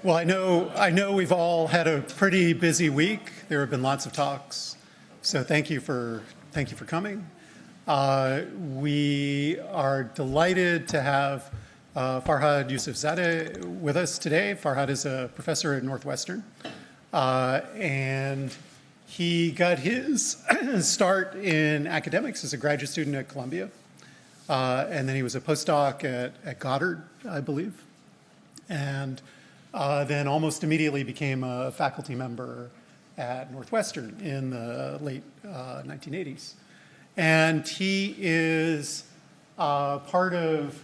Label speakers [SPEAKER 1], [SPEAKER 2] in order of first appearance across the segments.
[SPEAKER 1] Well, I know we've all had a pretty busy week. There have been lots of talks, so thank you for coming. We are delighted to have Farhad Yusef Zadeh with us today. Farhad is a professor at Northwestern, and he got his start in academics as a graduate student at Columbia, and then he was a postdoc at Goddard, I believe, and then almost immediately became a faculty member at Northwestern in the late 1980s. And he is part of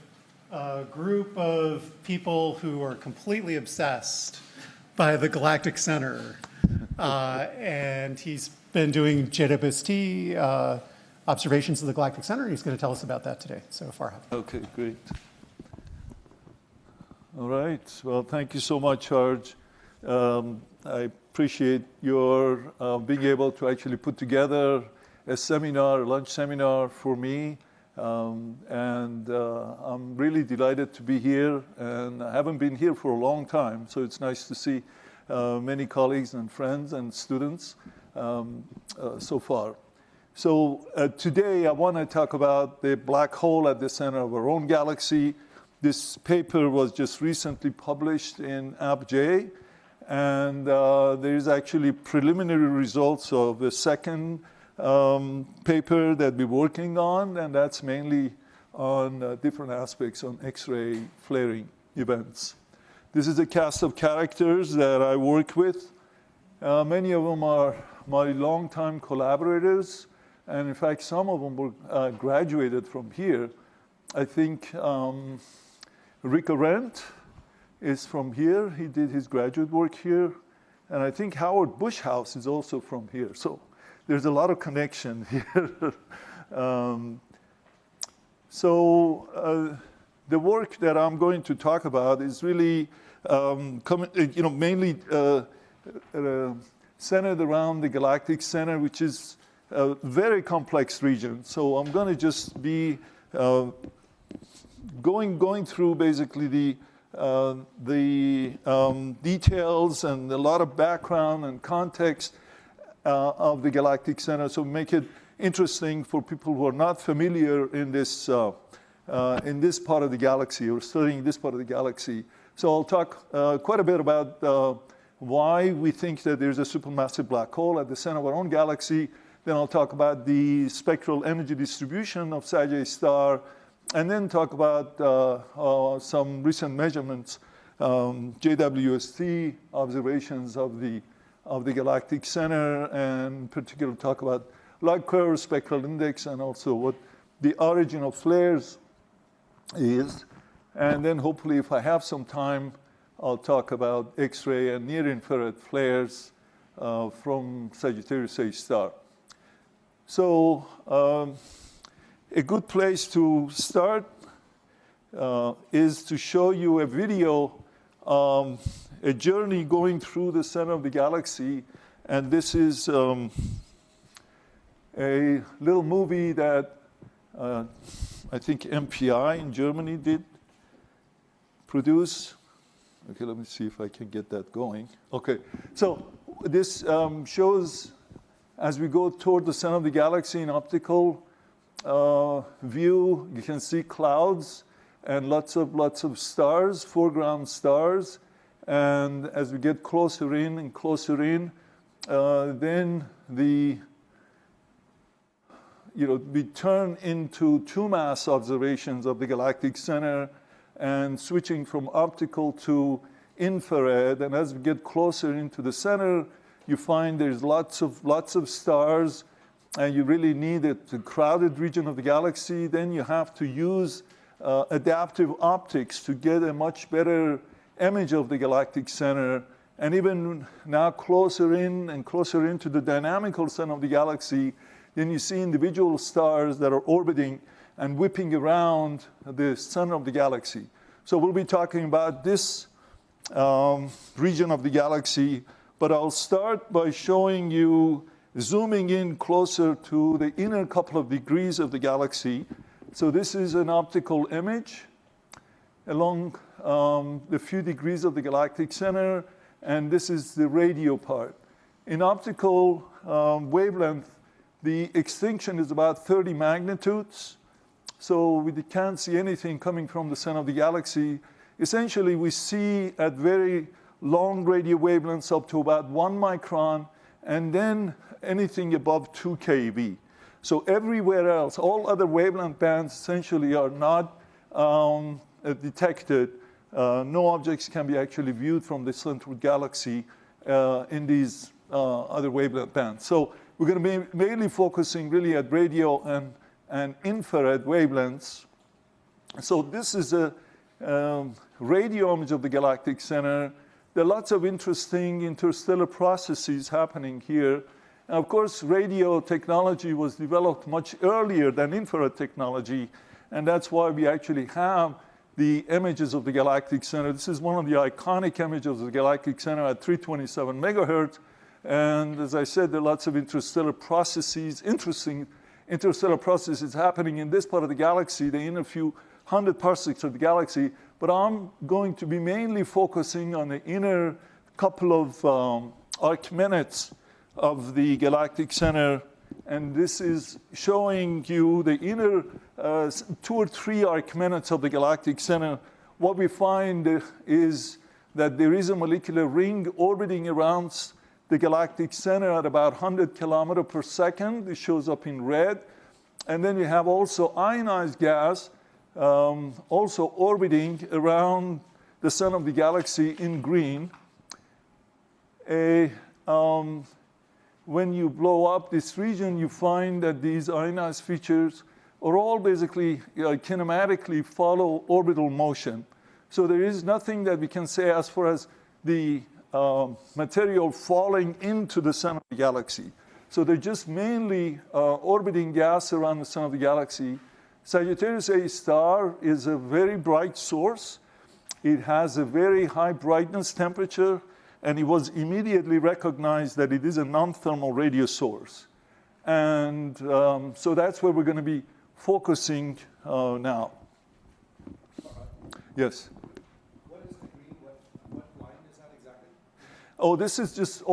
[SPEAKER 1] a group of people who are completely obsessed by the Galactic Center. And he's been doing JWST observations of the Galactic Center, and he's going to tell us about that today. So, Farhad.
[SPEAKER 2] Okay, great. All right. Well, thank you so much, George. I appreciate your being able to actually put together a seminar, a lunch seminar for me. And I'm really delighted to be here. And I haven't been here for a long time, so it's nice to see many colleagues and friends and students so far. So today I want to talk about the black hole at the center of our own galaxy. This paper was just recently published in AppJ, and there is actually preliminary results of the second paper that we're working on, and that's mainly on different aspects on X-ray flaring events. This is a cast of characters that I work with. Many of them are my longtime collaborators, and in fact, some of them were graduated from here. I think Rick Arendt is from here. He did his graduate work here. And I think Howard Bushhouse is also from here. So there's a lot of connection here. The work that I'm going to talk about is really mainly centered around the Galactic Center, which is a very complex region. So I'm going to just be going through basically the details and a lot of background and context of the Galactic Center, so make it interesting for people who are not familiar in this part of the galaxy or studying this part of the galaxy. So I'll talk quite a bit about why we think that there's a supermassive black hole at the center of our own galaxy. Then I'll talk about the spectral energy distribution of JWST, and then talk about some recent measurements, JWST observations of the Galactic Center, and particularly talk about log curve, spectral index, and also what the origin of flares is. And then hopefully, if I have some time, I'll talk about X-ray and near-infrared flares from Sagittarius A star. So a good place to start is to show you a video, a journey going through the center of the galaxy. And this is a little movie that I think MPI in Germany did produce. Okay, let me see if I can get that going. Okay, so this shows, as we go toward the center of the galaxy in optical view, you can see clouds and lots of stars, foreground stars. And as we get closer in and closer in, then we turn into two-mass observations of the Galactic Center and switching from optical to infrared. And as we get closer into the center, you find there's lots of stars, and you really need a crowded region of the galaxy. Then you have to use adaptive optics to get a much better image of the Galactic Center. And even now closer in and closer into the dynamical center of the galaxy, then you see individual stars that are orbiting and whipping around the center of the galaxy. So we'll be talking about this region of the galaxy, but I'll start by showing you, zooming in closer to the inner couple of degrees of the galaxy. So this is an optical image. along the few degrees of the galactic center, and this is the radio part. In optical wavelength, the extinction is about 30 magnitudes, so we can't see anything coming from the center of the galaxy. Essentially, we see at very long radio wavelengths up to about 1 micron, and then anything above 2 keV. So everywhere else, all other wavelength bands essentially are not detected. No objects can be actually viewed from the central galaxy in these other wavelength bands. So we're going to be mainly focusing really at radio and infrared wavelengths. So this is a radio image of the galactic center. There are lots of interesting interstellar processes happening here. And of course, radio technology was developed much earlier than infrared technology, and that's why we actually have the images of the galactic center. This is one of the iconic images of the galactic center at 327 megahertz. And as I said, there are lots of interstellar processes, interesting interstellar processes happening in this part of the galaxy, the inner few hundred parsecs of the galaxy. But I'm going to be mainly focusing on the inner couple of arc minutes of the galactic center. And this is showing you the inner 2 or 3 arc minutes of the galactic center. What we find is that there is a molecular ring orbiting around the galactic center at about 100 kilometers per second. It shows up in red. And then you have also ionized gas also orbiting around the center of the galaxy in green. When you blow up this region, you find that these ionized features are all basically kinematically follow orbital motion. So there is nothing that we can say as far as the material falling into the center of the galaxy. So they're just mainly orbiting gas around the center of the galaxy. Sagittarius A star is a very bright source. It has a very high brightness temperature, and it was immediately recognized that it is a non-thermal radio source. And so that's where we're going to be focusing now. Yes?
[SPEAKER 3] What is the green? What line is that exactly?
[SPEAKER 2] Oh, this is just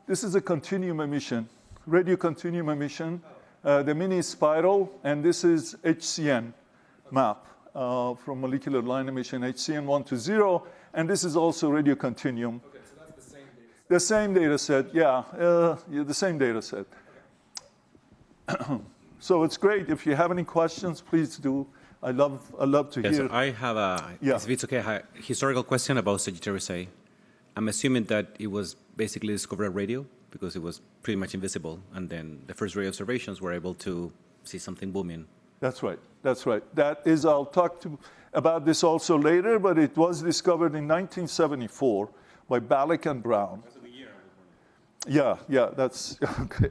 [SPEAKER 2] this is a continuum emission, radio continuum emission. The mini spiral, and this is HCN map from molecular line emission, HCN 1 to 0, and this is also radio continuum.
[SPEAKER 3] Okay, so that's the same data set.
[SPEAKER 2] The same data set, yeah, the same data set. Okay. So it's great. If you have any questions, please do. I love to hear.
[SPEAKER 4] So I have if it's okay, a historical question about Sagittarius A. I'm assuming that it was basically discovered at radio because it was pretty much invisible, and then the first radio observations were able to see something booming.
[SPEAKER 2] That's right. That's right. That is, I'll talk about this also later, but it was discovered in 1974 by Balak and Brown.
[SPEAKER 3] That's the year I was born.
[SPEAKER 2] Yeah, that's okay.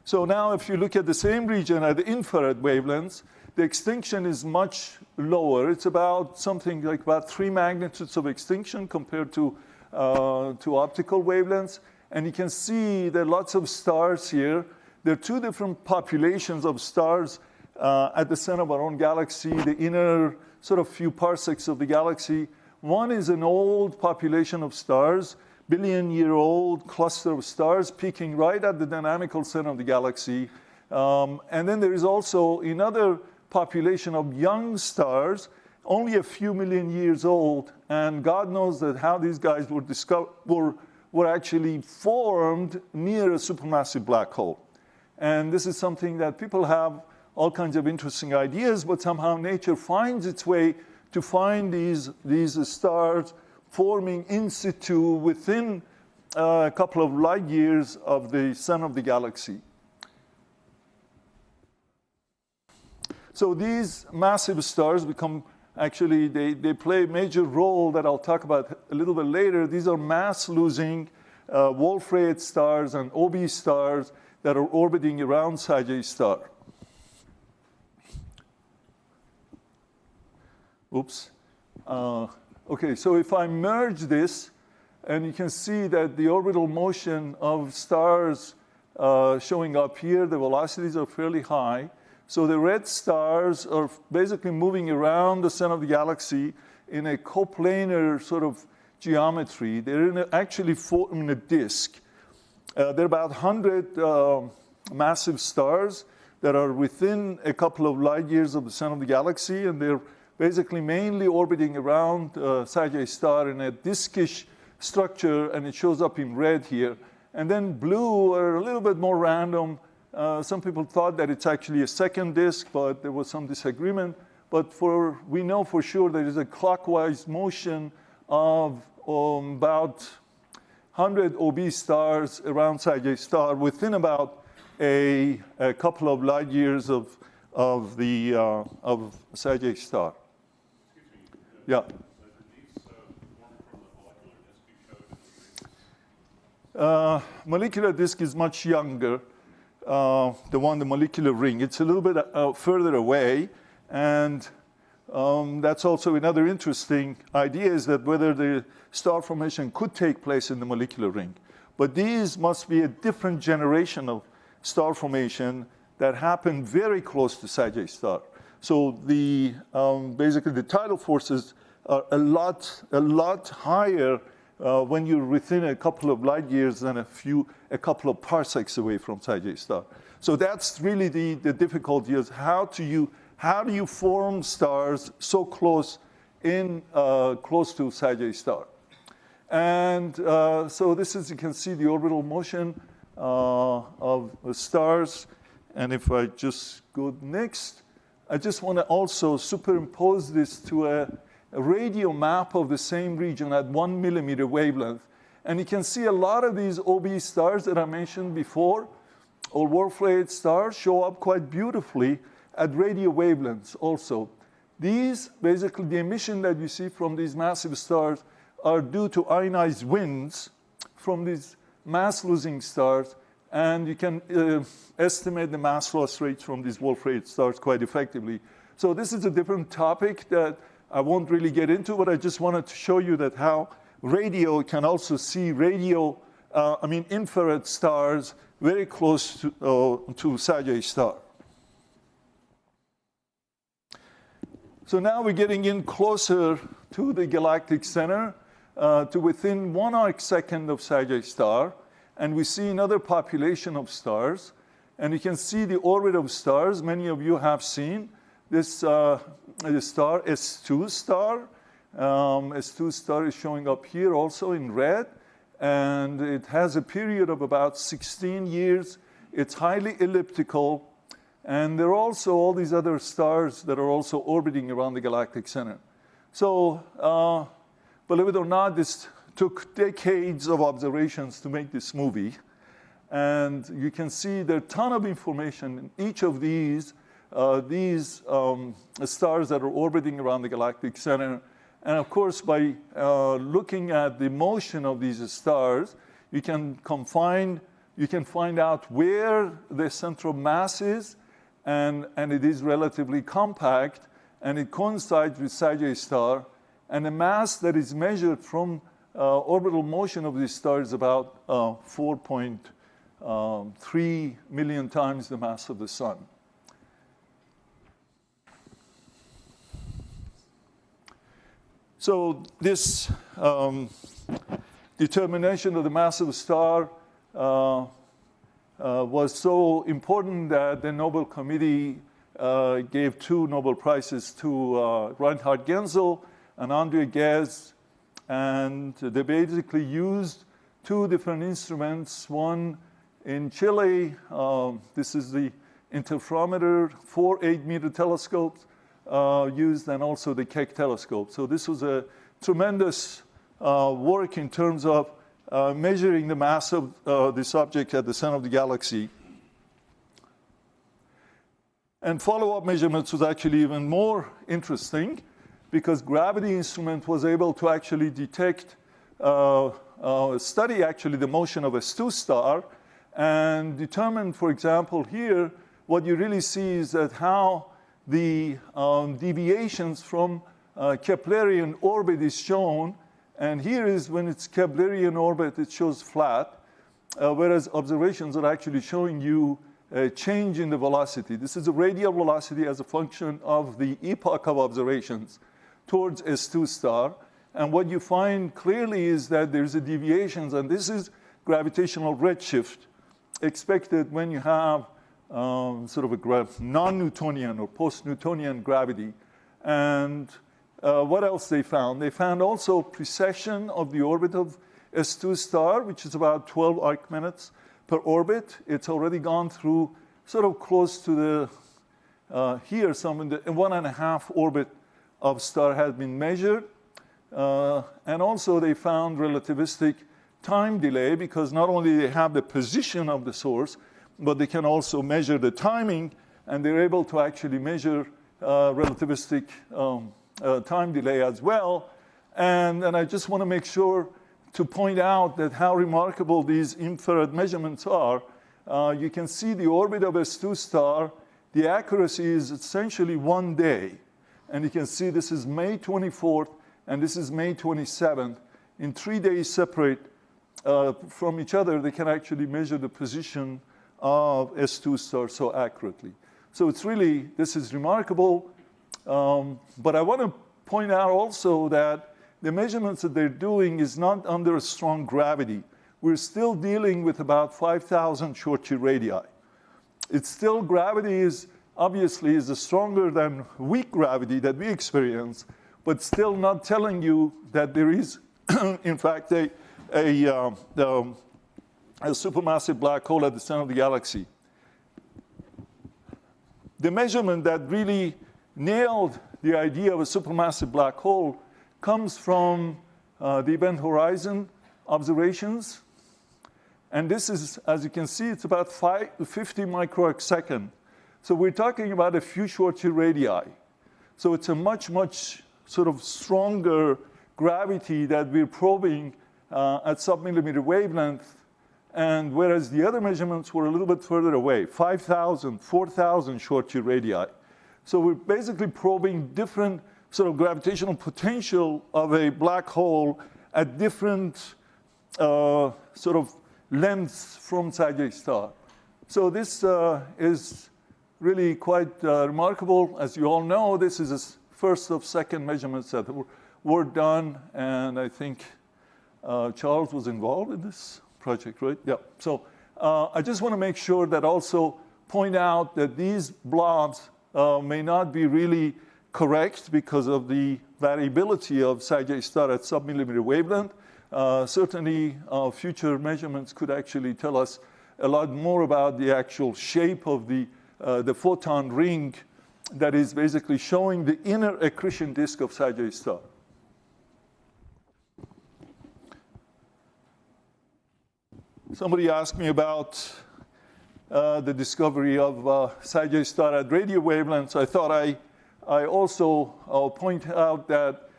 [SPEAKER 2] So now if you look at the same region at the infrared wavelengths, the extinction is much lower. It's about something like about 3 magnitudes of extinction compared to optical wavelengths. And you can see there are lots of stars here. There are 2 different populations of stars at the center of our own galaxy, the inner sort of few parsecs of the galaxy. One is an old population of stars, billion-year-old cluster of stars peaking right at the dynamical center of the galaxy. And then there is also another population of young stars, only a few million years old, and God knows that how these guys were actually formed near a supermassive black hole. And this is something that people have all kinds of interesting ideas, but somehow nature finds its way to find these stars forming in situ within a couple of light years of the center of the galaxy. So these massive stars become, actually, they play a major role that I'll talk about a little bit later. These are mass-losing Wolf-Rayet stars and OB stars that are orbiting around Sagittarius star. Oops. Okay, so if I merge this, and you can see that the orbital motion of stars showing up here, the velocities are fairly high. So the red stars are basically moving around the center of the galaxy in a coplanar sort of geometry. They're actually forming a disk. There are about 100 massive stars that are within a couple of light years of the center of the galaxy, and they're basically mainly orbiting around Sgr star in a diskish structure, and it shows up in red here. And then blue are a little bit more random. Some people thought that it's actually a second disk, but there was some disagreement. But we know for sure there is a clockwise motion of about 100 OB stars around Sgr star within about a couple of light years of Sgr star. Yeah. Molecular disk is much younger. The molecular ring. It's a little bit further away, and that's also another interesting idea, is that whether the star formation could take place in the molecular ring. But these must be a different generation of star formation that happened very close to Sgr star. So basically the tidal forces are a lot higher when you're within a couple of light years than a couple of parsecs away from Sgr star. So that's really the difficulty, is how do you form stars so close to Sgr star? And so this is, you can see the orbital motion of the stars. And if I just go next, I just want to also superimpose this to a radio map of the same region at 1 millimeter wavelength. And you can see a lot of these OB stars that I mentioned before, or Wolf-Rayet stars, show up quite beautifully at radio wavelengths also. These, basically the emission that you see from these massive stars are due to ionized winds from these mass-losing stars, and you can estimate the mass loss rates from these Wolf-Rayet stars quite effectively. So this is a different topic that I won't really get into, but I just wanted to show you that how radio can also see infrared stars very close to Sgr star. So now we're getting in closer to the galactic center, to within 1 arcsecond of Sgr star, and we see another population of stars. And you can see the orbit of stars. Many of you have seen this star, S2 star. S2 star is showing up here also in red, and it has a period of about 16 years. It's highly elliptical, and there are also all these other stars that are also orbiting around the galactic center. So believe it or not, this took decades of observations to make this movie. And you can see there are a ton of information in each of these stars that are orbiting around the galactic center. And of course, by looking at the motion of these stars, you can find out where the central mass is, and it is relatively compact, and it coincides with Sgr star. And the mass that is measured from orbital motion of this star is about 4.3 million times the mass of the sun. So this determination of the mass of the star was so important that the Nobel Committee gave 2 Nobel Prizes to Reinhard Genzel and André Ghez, and they basically used 2 different instruments. One in Chile, this is the interferometer, 4 8-meter telescopes used, and also the Keck telescope. So this was a tremendous work in terms of measuring the mass of this object at the center of the galaxy. And follow-up measurements was actually even more interesting, because gravity instrument was able to actually detect, study actually the motion of a S2 star, and determine, for example, here, what you really see is that how the deviations from Keplerian orbit is shown. And here is when it's Keplerian orbit, it shows flat, whereas observations are actually showing you change in the velocity. This is the radial velocity as a function of the epoch of observations towards S2 star. And what you find clearly is that there's a deviations, and this is gravitational redshift expected when you have sort of a non-Newtonian or post-Newtonian gravity. And what else they found? They found also precession of the orbit of S2 star, which is about 12 arc minutes per orbit. It's already gone through sort of close to the, here, some in the 1.5 orbit of star has been measured. And also they found relativistic time delay, because not only they have the position of the source, but they can also measure the timing, and they're able to actually measure relativistic time delay as well. And I just want to make sure to point out that how remarkable these infrared measurements are. You can see the orbit of S2 star. The accuracy is essentially 1 day. And you can see this is May 24th, and this is May 27th. In 3 days separate from each other, they can actually measure the position of S2 star so accurately. So it's really, this is remarkable. But I want to point out also that the measurements that they're doing is not under a strong gravity. We're still dealing with about 5,000 Short-G radii. It's still, gravity is obviously is stronger than weak gravity that we experience, but still not telling you that there is, in fact, a supermassive black hole at the center of the galaxy. The measurement that really nailed the idea of a supermassive black hole comes from the event horizon observations. And this is, as you can see, it's about 50 microarc second. So we're talking about a few Short-G radii. So it's a much, much sort of stronger gravity that we're probing at sub-millimeter wavelength. And whereas the other measurements were a little bit further away, 5,000, 4,000 Short-G radii. So we're basically probing different sort of gravitational potential of a black hole at different sort of lengths from Sagittarius star. So this is really quite remarkable. As you all know, this is the first of second measurements that were done, and I think Charles was involved in this project, right? Yeah. So I just want to make sure that also point out that these blobs may not be really correct because of the variability of Sagittarius star at sub-millimeter wavelength. Certainly, future measurements could actually tell us a lot more about the actual shape of the photon ring that is basically showing the inner accretion disk of Sagittarius star. Somebody asked me about the discovery of Sagittarius star at radio wavelengths. I thought I also point out that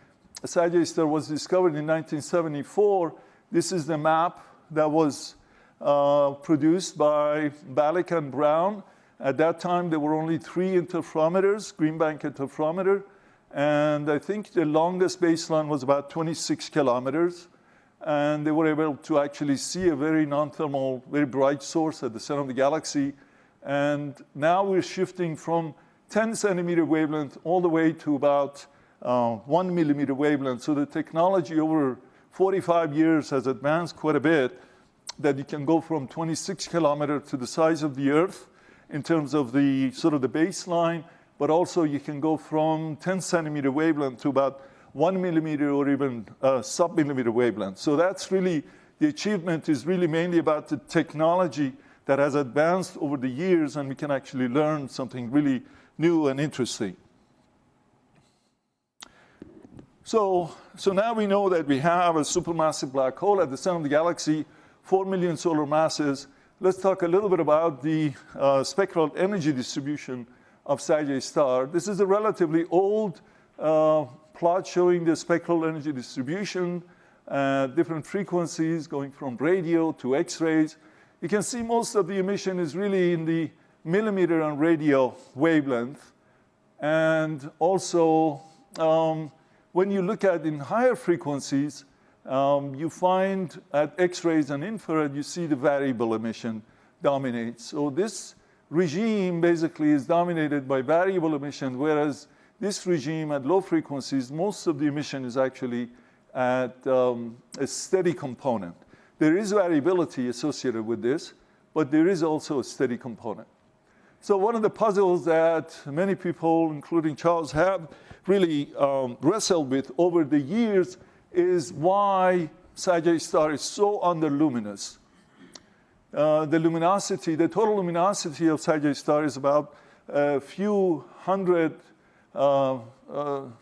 [SPEAKER 2] Sagittarius star was discovered in 1974. This is the map that was produced by Balick and Brown. At that time, there were only 3 interferometers, Greenbank interferometer, and I think the longest baseline was about 26 kilometers. And they were able to actually see a very non-thermal, very bright source at the center of the galaxy. And now we're shifting from 10 centimeter wavelength all the way to about 1 millimeter wavelength. So the technology over 45 years has advanced quite a bit, that you can go from 26 kilometers to the size of the Earth in terms of the sort of the baseline, but also you can go from 10 centimeter wavelength to about 1 millimeter or even sub-millimeter wavelength. So that's really, the achievement is really mainly about the technology that has advanced over the years, and we can actually learn something really new and interesting. So now we know that we have a supermassive black hole at the center of the galaxy, 4 million solar masses. Let's talk a little bit about the spectral energy distribution of Sagittarius star. This is a relatively old plot showing the spectral energy distribution, different frequencies going from radio to X-rays. You can see most of the emission is really in the millimeter and radio wavelength. And also, when you look at in higher frequencies, you find at X-rays and infrared, you see the variable emission dominates. So this regime basically is dominated by variable emission, whereas this regime at low frequencies, most of the emission is actually at a steady component. There is variability associated with this, but there is also a steady component. So one of the puzzles that many people, including Charles, have really wrestled with over the years is why Sgr is so underluminous. The luminosity, the total luminosity of Sgr is about a few hundred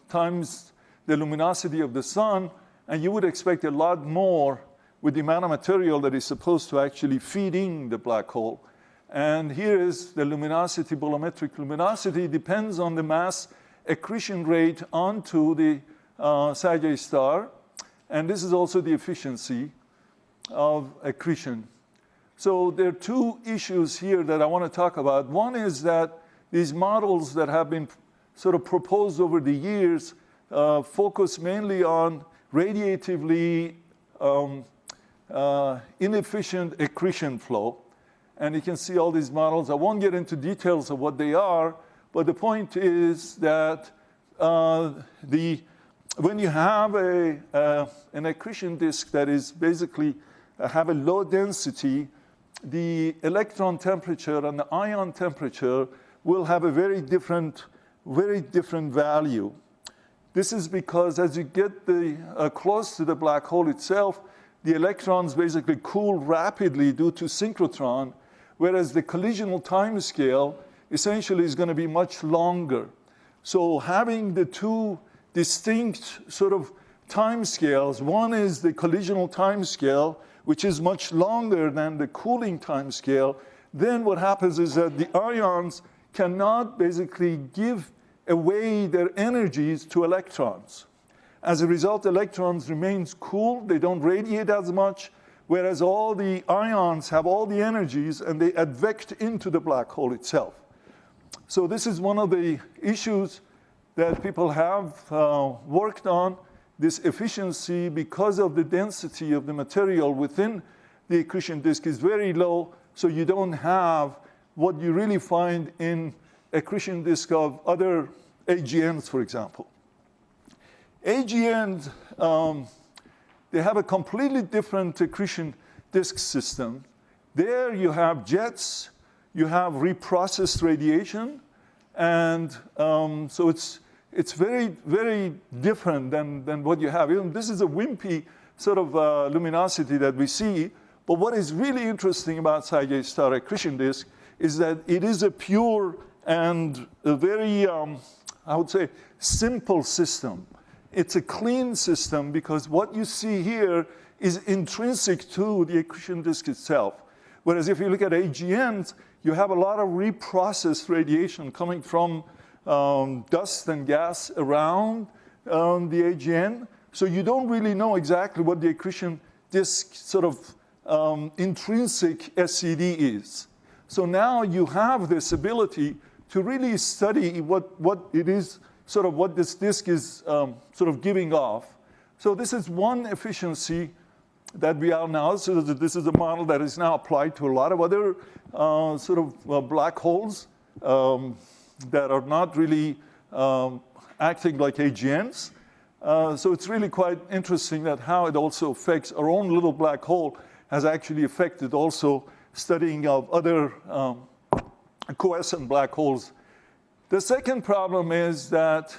[SPEAKER 2] times the luminosity of the sun, and you would expect a lot more with the amount of material that is supposed to actually feed in the black hole. And here is the luminosity, bolometric luminosity, depends on the mass accretion rate onto the Sgr. And this is also the efficiency of accretion. So there are two issues here that I want to talk about. One is that these models that have been sort of proposed over the years focus mainly on radiatively inefficient accretion flow. And you can see all these models. I won't get into details of what they are, but the point is that when you have an accretion disk that is basically have a low density, the electron temperature and the ion temperature will have a very different value. This is because as you get close to the black hole itself, the electrons basically cool rapidly due to synchrotron, whereas the collisional time scale essentially is going to be much longer. So having the two distinct sort of time scales, one is the collisional time scale, which is much longer than the cooling time scale, then what happens is that the ions cannot basically give away their energies to electrons. As a result, electrons remain cool, they don't radiate as much, whereas all the ions have all the energies and they advect into the black hole itself. So this is one of the issues that people have worked on, this efficiency, because of the density of the material within the accretion disk is very low, so you don't have what you really find in accretion disk of other AGNs, for example. AGNs, they have a completely different accretion disk system. There you have jets, you have reprocessed radiation, and so it's very, very different than what you have. Even this is a wimpy sort of luminosity that we see, but what is really interesting about Sgr accretion disk is that it is a pure and a very, I would say, simple system. It's a clean system because what you see here is intrinsic to the accretion disk itself. Whereas if you look at AGNs, you have a lot of reprocessed radiation coming from dust and gas around the AGN. So you don't really know exactly what the accretion disk sort of intrinsic SCD is. So now you have this ability to really study what it is, sort of what this disk is sort of giving off. So this is one efficiency that we are now. So this is a model that is now applied to a lot of other sort of black holes that are not really acting like AGNs. So it's really quite interesting that how it also affects our own little black hole has actually affected also studying of other quiescent black holes. The second problem is that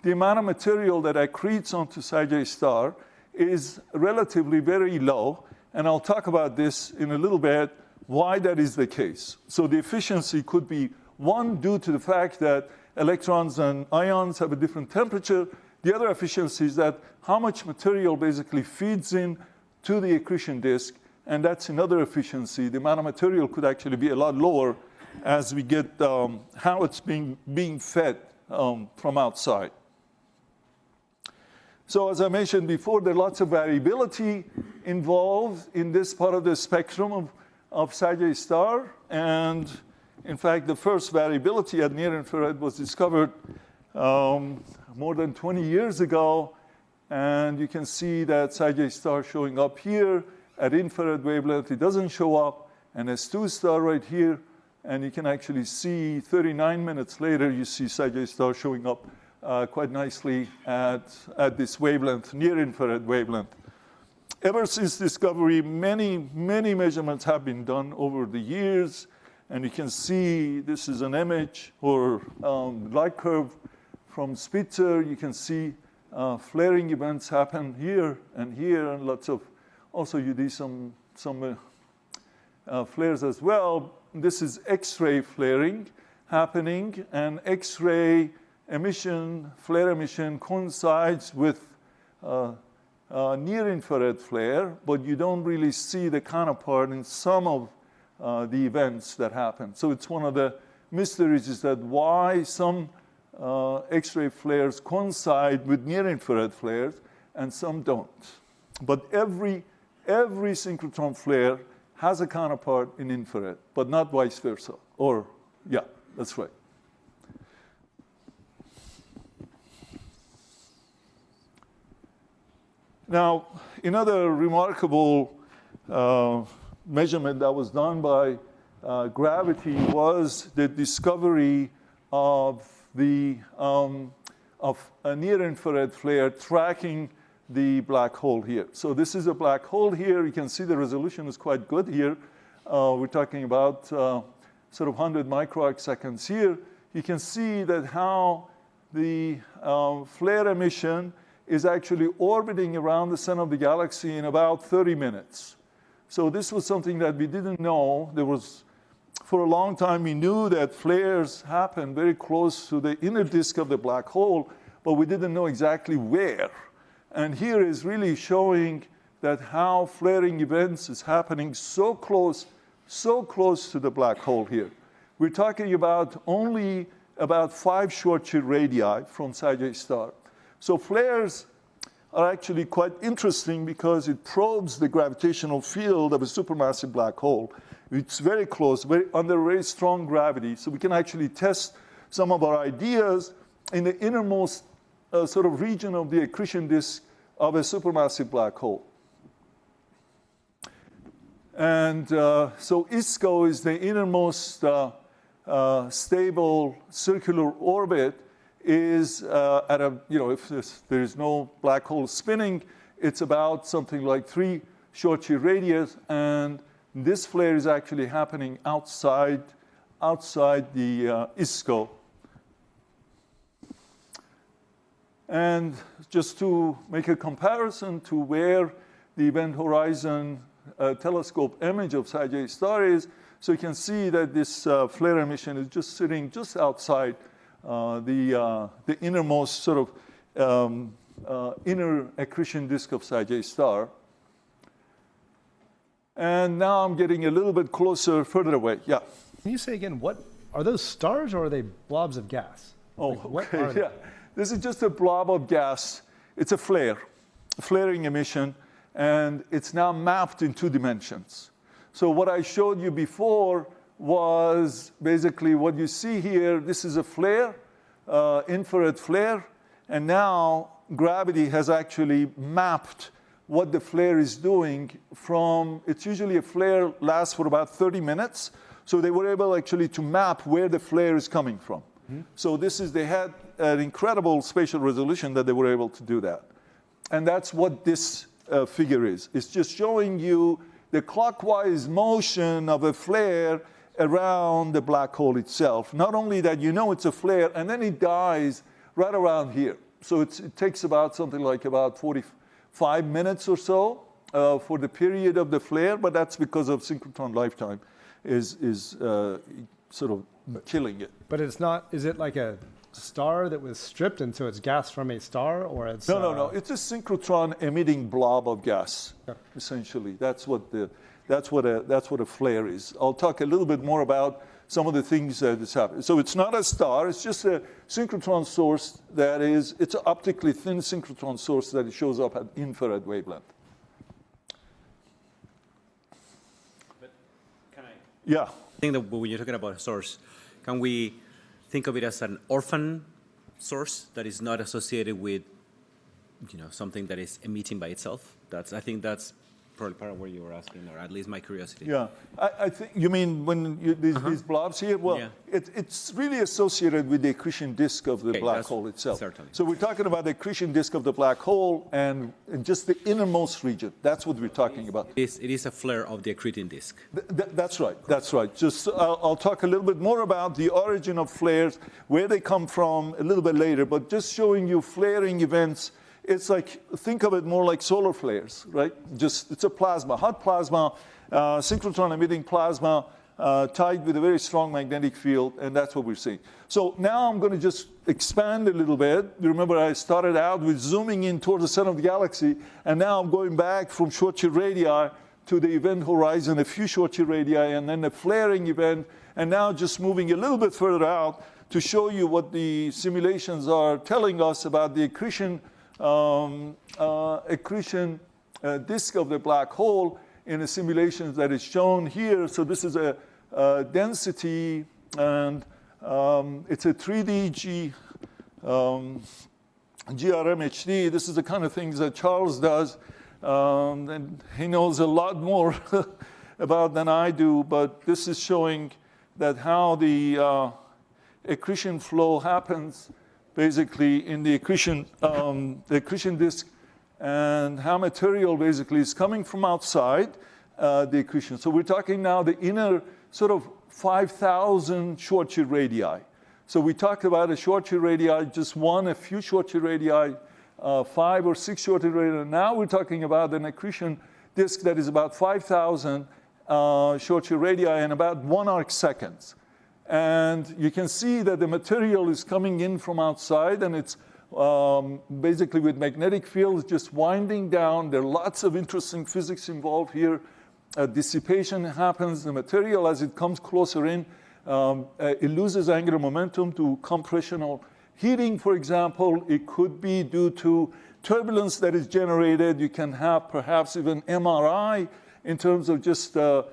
[SPEAKER 2] the amount of material that accretes onto Sgr is relatively very low, and I'll talk about this in a little bit, why that is the case. So the efficiency could be, one, due to the fact that electrons and ions have a different temperature. The other efficiency is that how much material basically feeds in to the accretion disk, and that's another efficiency. The amount of material could actually be a lot lower as we get how it's being fed from outside. So as I mentioned before, there are lots of variability involved in this part of the spectrum of Sgr. And in fact, the first variability at near infrared was discovered more than 20 years ago. And you can see that Sgr showing up here at infrared wavelength. It doesn't show up. And S2 star right here And you can actually see 39 minutes later, you see Sagittarius star showing up quite nicely at this wavelength, near-infrared wavelength. Ever since discovery, many measurements have been done over the years. And you can see this is an image or light curve from Spitzer. You can see flaring events happen here, and lots of, also you do some flares as well. This is X-ray flaring happening, and X-ray emission, flare emission coincides with near-infrared flare, but you don't really see the counterpart in some of the events that happen. So it's one of the mysteries is that why some X-ray flares coincide with near-infrared flares and some don't. But every synchrotron flare has a counterpart in infrared, but not vice versa. Or, yeah, that's right. Now, another remarkable measurement that was done by gravity was the discovery of a near-infrared flare tracking the black hole here. So this is a black hole here. You can see the resolution is quite good here. We're talking about sort of 100 microarcseconds here. You can see that how the flare emission is actually orbiting around the center of the galaxy in about 30 minutes. So this was something that we didn't know. For a long time, we knew that flares happen very close to the inner disk of the black hole, but we didn't know exactly where. And here is really showing that how flaring events is happening so close to the black hole here. We're talking about only about 5 Schwarzschild radii from Sagittarius star. So flares are actually quite interesting because it probes the gravitational field of a supermassive black hole. It's very close, under very strong gravity. So we can actually test some of our ideas in the innermost sort of region of the accretion disk of a supermassive black hole. And so ISCO is the innermost stable circular orbit. Is at a, if there is no black hole spinning, it's about something like 3 Schwarzschild radius, and this flare is actually happening outside the ISCO. And just to make a comparison to where the Event Horizon telescope image of Sagittarius star is, so you can see that this flare emission is just sitting just outside the innermost sort of inner accretion disk of Sagittarius star. And now I'm getting a little bit closer, further away. Yeah.
[SPEAKER 3] Can you say again, what are those stars or are they blobs of gas?
[SPEAKER 2] Oh,
[SPEAKER 3] like, what
[SPEAKER 2] okay.
[SPEAKER 3] are they?
[SPEAKER 2] Yeah. This is just a blob of gas. It's a flaring emission, and it's now mapped in 2 dimensions. So what I showed you before was basically what you see here. This is a flare, infrared flare, and now gravity has actually mapped what the flare is doing from, it's usually a flare lasts for about 30 minutes. So they were able actually to map where the flare is coming from. Mm-hmm. So they had an incredible spatial resolution that they were able to do that. And that's what this figure is. It's just showing you the clockwise motion of a flare around the black hole itself. Not only that, it's a flare, and then it dies right around here. So it takes about something like about 45 minutes or so for the period of the flare, but that's because of synchrotron lifetime is sort of killing it.
[SPEAKER 3] But it's not, is it like a star that was stripped and so it's gas from a star, or it's...
[SPEAKER 2] No. It's a synchrotron emitting blob of gas, essentially. That's what a flare is. I'll talk a little bit more about some of the things that is happening. So it's not a star, it's just a synchrotron source it's an optically thin synchrotron source that shows up at infrared wavelength.
[SPEAKER 4] But can I?
[SPEAKER 2] Yeah.
[SPEAKER 4] I think that when you're talking about a source, can we think of it as an orphan source that is not associated with, something that is emitting by itself? I think that's probably part of what you were asking, or at least my curiosity.
[SPEAKER 2] Yeah, I think you mean when these blobs here? Well,
[SPEAKER 4] Yeah.
[SPEAKER 2] it's really associated with the accretion disk of the
[SPEAKER 4] Okay,
[SPEAKER 2] black
[SPEAKER 4] that's
[SPEAKER 2] hole itself.
[SPEAKER 4] certainly.
[SPEAKER 2] So we're talking about the accretion disk of the black hole and just the innermost region. That's what we're talking about.
[SPEAKER 4] It is a flare of the accreting disk.
[SPEAKER 2] That's right. That's right. Just I'll talk a little bit more about the origin of flares, where they come from, a little bit later. But just showing you flaring events. It's like, think of it more like solar flares, right? Just, it's a plasma, hot plasma, synchrotron emitting plasma, tied with a very strong magnetic field, and that's what we're seeing. So now I'm going to just expand a little bit. Remember, I started out with zooming in towards the center of the galaxy, and now I'm going back from Schwarzschild radii to the event horizon, a few Schwarzschild radii, and then a flaring event, and now just moving a little bit further out to show you what the simulations are telling us about the accretion disk of the black hole in a simulation that is shown here. So this is a density, and it's a 3D GRMHD. This is the kind of things that Charles does, and he knows a lot more about than I do, but this is showing that how the accretion flow happens basically in the accretion disk, and how material basically is coming from outside the accretion. So we're talking now the inner sort of 5,000 Schwarzschild radii. So we talked about a Schwarzschild radii, just one, a few Schwarzschild radii, 5 or 6 Schwarzschild radii. Now we're talking about an accretion disk that is about 5,000 Schwarzschild radii in about 1 arc seconds. And you can see that the material is coming in from outside, and it's basically with magnetic fields just winding down. There are lots of interesting physics involved here. Dissipation happens. The material, as it comes closer in, it loses angular momentum to compressional heating, for example. It could be due to turbulence that is generated. You can have perhaps even MRI in terms of just the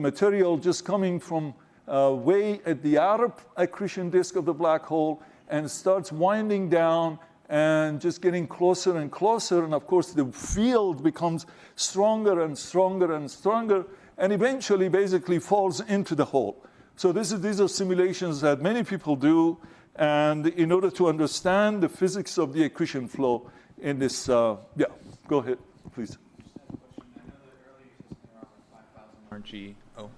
[SPEAKER 2] material just coming from way at the outer accretion disk of the black hole, and starts winding down and just getting closer and closer. And of course, the field becomes stronger and stronger and stronger, and eventually basically falls into the hole. So these are simulations that many people do, and in order to understand the physics of the accretion flow in this, yeah, go ahead, please.
[SPEAKER 5] RG. Oh,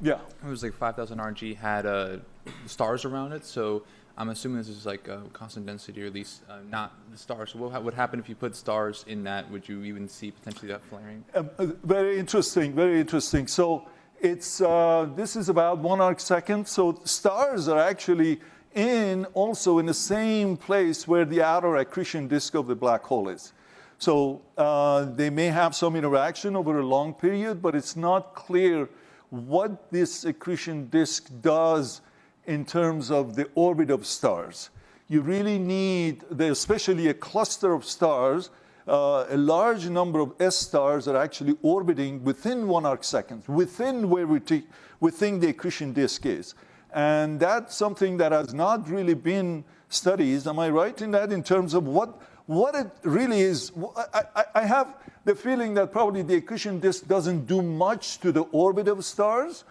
[SPEAKER 2] yeah.
[SPEAKER 5] It was like 5,000 RG had stars around it, so I'm assuming this is like a constant density, or at least not the stars. So what would happen if you put stars in that? Would you even see potentially that flaring?
[SPEAKER 2] Very interesting, very interesting. So it's this is about 1 arc second. So stars are actually also in the same place where the outer accretion disk of the black hole is. So they may have some interaction over a long period, but it's not clear what this accretion disk does in terms of the orbit of stars. You really need, especially a cluster of stars, a large number of S stars are actually orbiting within 1 arc second, within where we think the accretion disk is. And that's something that has not really been studied. Am I right in that, in terms of what it really is? I have the feeling that probably the accretion disk doesn't do much to the orbit of stars,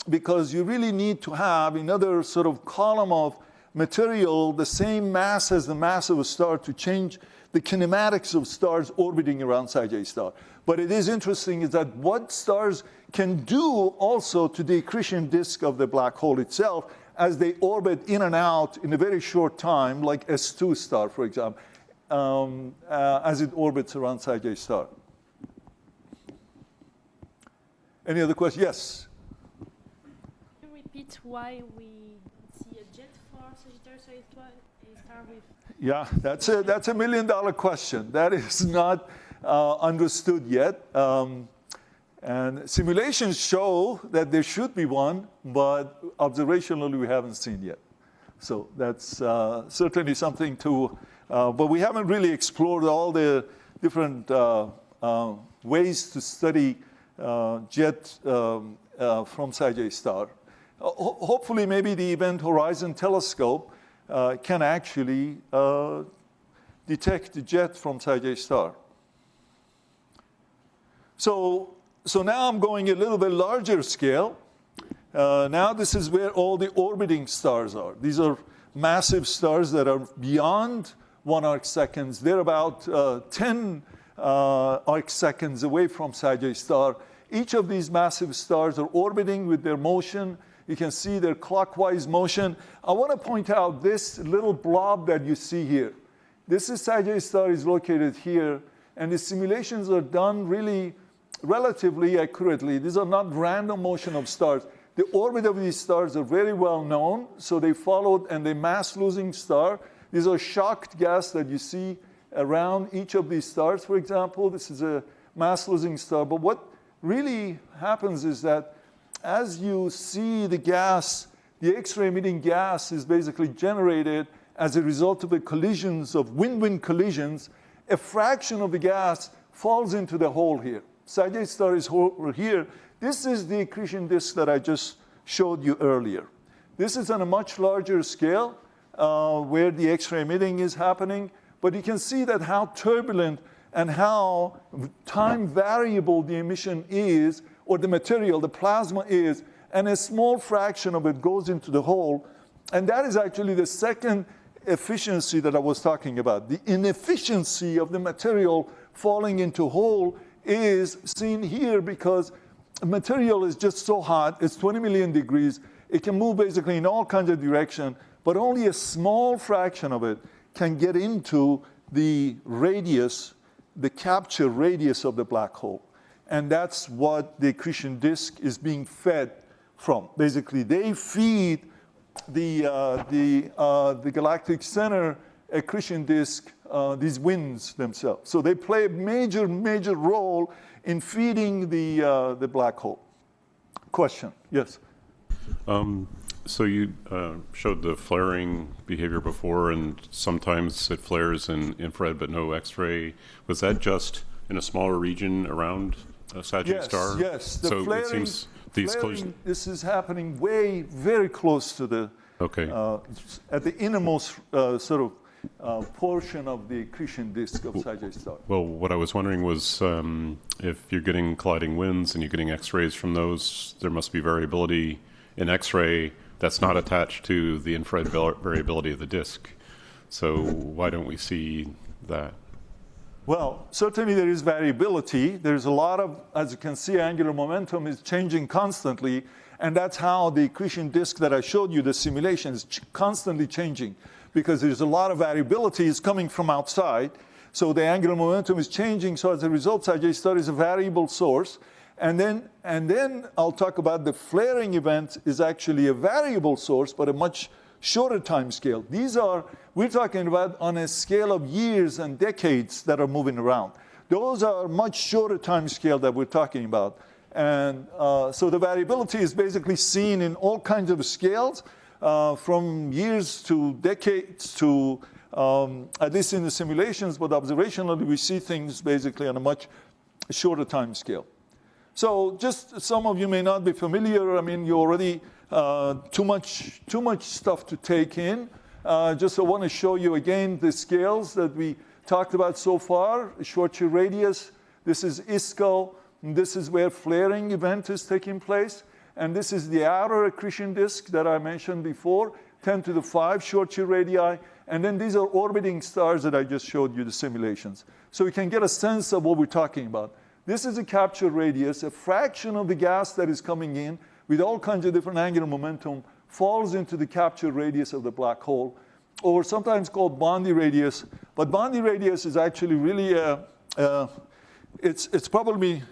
[SPEAKER 2] because you really need to have another sort of column of material the same mass as the mass of a star to change the kinematics of stars orbiting around Sagittarius star. But it is interesting is that what stars can do also to the accretion disk of the black hole itself as they orbit in and out in a very short time, like S2 star, for example, as it orbits around Sagittarius star. Any other questions? Yes.
[SPEAKER 6] Repeat why we see a jet for Sagittarius A star with...
[SPEAKER 2] Yeah, that's a $1 million question. That is not understood yet. And simulations show that there should be one, but observationally we haven't seen yet. So that's certainly something to, but we haven't really explored all the different ways to study jet from Sagittarius star. Hopefully, maybe the Event Horizon Telescope can actually detect the jet from Sagittarius star. So now I'm going a little bit larger scale. Now this is where all the orbiting stars are. These are massive stars that are beyond 1 arc seconds. They're about 10 arc seconds away from Sagittarius star. Each of these massive stars are orbiting with their motion. You can see their clockwise motion. I want to point out this little blob that you see here. This is Sagittarius star is located here, and the simulations are done really relatively accurately. These are not random motion of stars. The orbit of these stars are very well known, so they followed, and the mass-losing star. These are shocked gas that you see around each of these stars, for example. This is a mass-losing star. But what really happens is that as you see the gas, the X-ray emitting gas is basically generated as a result of the collisions of wind-wind collisions. A fraction of the gas falls into the hole here. Sagittarius star is over here. This is the accretion disk that I just showed you earlier. This is on a much larger scale where the X-ray emitting is happening, but you can see that how turbulent and how time variable the emission is, or the material, the plasma is, and a small fraction of it goes into the hole. And that is actually the second efficiency that I was talking about. The inefficiency of the material falling into hole is seen here because material is just so hot. It's 20 million degrees. It can move basically in all kinds of direction, but only a small fraction of it can get into the radius, the capture radius of the black hole. And that's what the accretion disk is being fed from. Basically, they feed the galactic center accretion disk these winds themselves. So they play a major, major role in feeding the black hole. Question? Yes?
[SPEAKER 7] So you showed the flaring behavior before, and sometimes it flares in infrared but no X-ray. Was that just in a smaller region around a Sagittarius star?
[SPEAKER 2] Yes. The
[SPEAKER 7] so
[SPEAKER 2] flaring,
[SPEAKER 7] it seems these
[SPEAKER 2] flaring, this is happening very close to the, at the innermost sort of portion of the accretion disk of Sagittarius star.
[SPEAKER 7] Well, what I was wondering was if you're getting colliding winds and you're getting X-rays from those, there must be variability in X-ray that's not attached to the infrared variability of the disk. So why don't we see that?
[SPEAKER 2] Well, certainly there is variability. There's a lot of, as you can see, angular momentum is changing constantly, and that's how the accretion disk that I showed you, the simulation, is constantly changing, because there's a lot of variability is coming from outside. So the angular momentum is changing, so as a result, Sagittarius star is a variable source. And then I'll talk about the flaring event is actually a variable source, but a much shorter time scale. We're talking about on a scale of years and decades that are moving around. Those are much shorter time scale that we're talking about. And so the variability is basically seen in all kinds of scales, from years to decades to, at least in the simulations, but observationally we see things basically on a much shorter time scale. So just some of you may not be familiar. I mean, you already too much stuff to take in. Just I want to show you again the scales that we talked about so far. Schwarzschild radius. This is ISCO. This is where flaring event is taking place. And this is the outer accretion disk that I mentioned before, 10 to the 5 Schwarzschild radii. And then these are orbiting stars that I just showed you the simulations. So you can get a sense of what we're talking about. This is a capture radius. A fraction of the gas that is coming in with all kinds of different angular momentum falls into the capture radius of the black hole, or sometimes called Bondi radius. But Bondi radius is actually really it's probably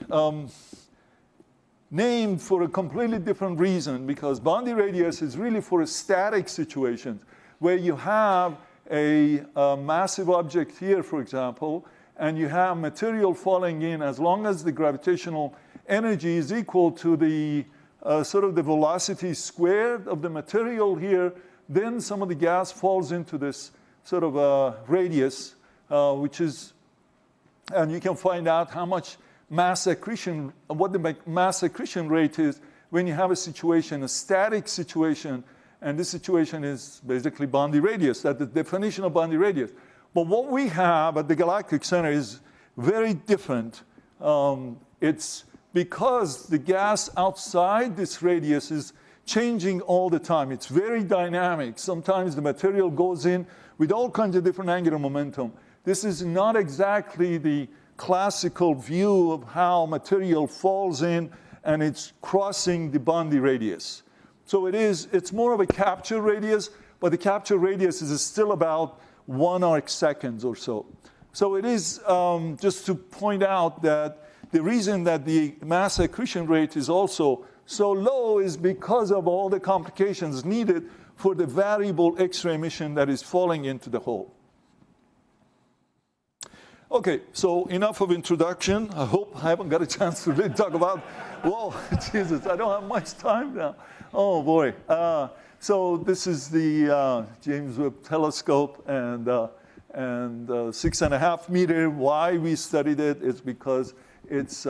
[SPEAKER 2] named for a completely different reason, because Bondi radius is really for a static situation where you have a massive object here, for example, and you have material falling in. As long as the gravitational energy is equal to the sort of the velocity squared of the material here, then some of the gas falls into this sort of radius, which is, and you can find out how much mass accretion, what the mass accretion rate is when you have a situation, a static situation, and this situation is basically Bondi radius. That's the definition of Bondi radius. But what we have at the Galactic Center is very different. It's because the gas outside this radius is changing all the time. It's very dynamic. Sometimes the material goes in with all kinds of different angular momentum. This is not exactly the classical view of how material falls in and it's crossing the Bondi radius. So it's more of a capture radius, but the capture radius is still about 1 arc seconds or so. So it is just to point out that the reason that the mass accretion rate is also so low is because of all the complications needed for the variable X-ray emission that is falling into the hole. Okay, so enough of introduction. I hope I haven't got a chance to really talk about, whoa, Jesus, I don't have much time now. Oh boy. So this is the James Webb Telescope and 6.5 meter. Why we studied it is because it's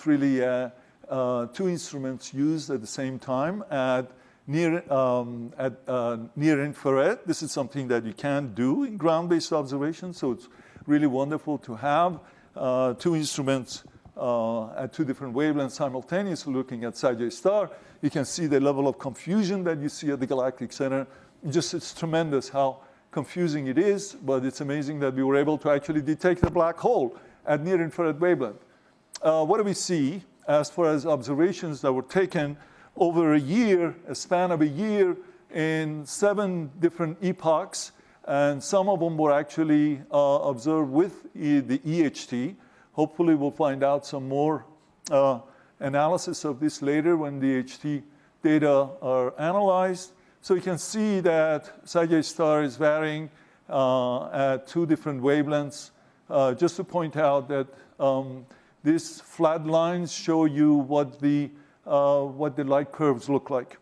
[SPEAKER 2] really two instruments used at the same time at near infrared. This is something that you can't do in ground-based observation, so it's really wonderful to have two instruments at two different wavelengths simultaneously looking at JWST. You can see the level of confusion that you see at the Galactic Center. It's tremendous how confusing it is, but it's amazing that we were able to actually detect a black hole at near-infrared wavelength. What do we see as far as observations that were taken over a year, a span of a year, in 7 different epochs, and some of them were actually observed with the EHT. Hopefully we'll find out some more analysis of this later when the EHT data are analyzed. So you can see that JWST is varying at 2 different wavelengths. Just to point out that these flat lines show you what the light curves look like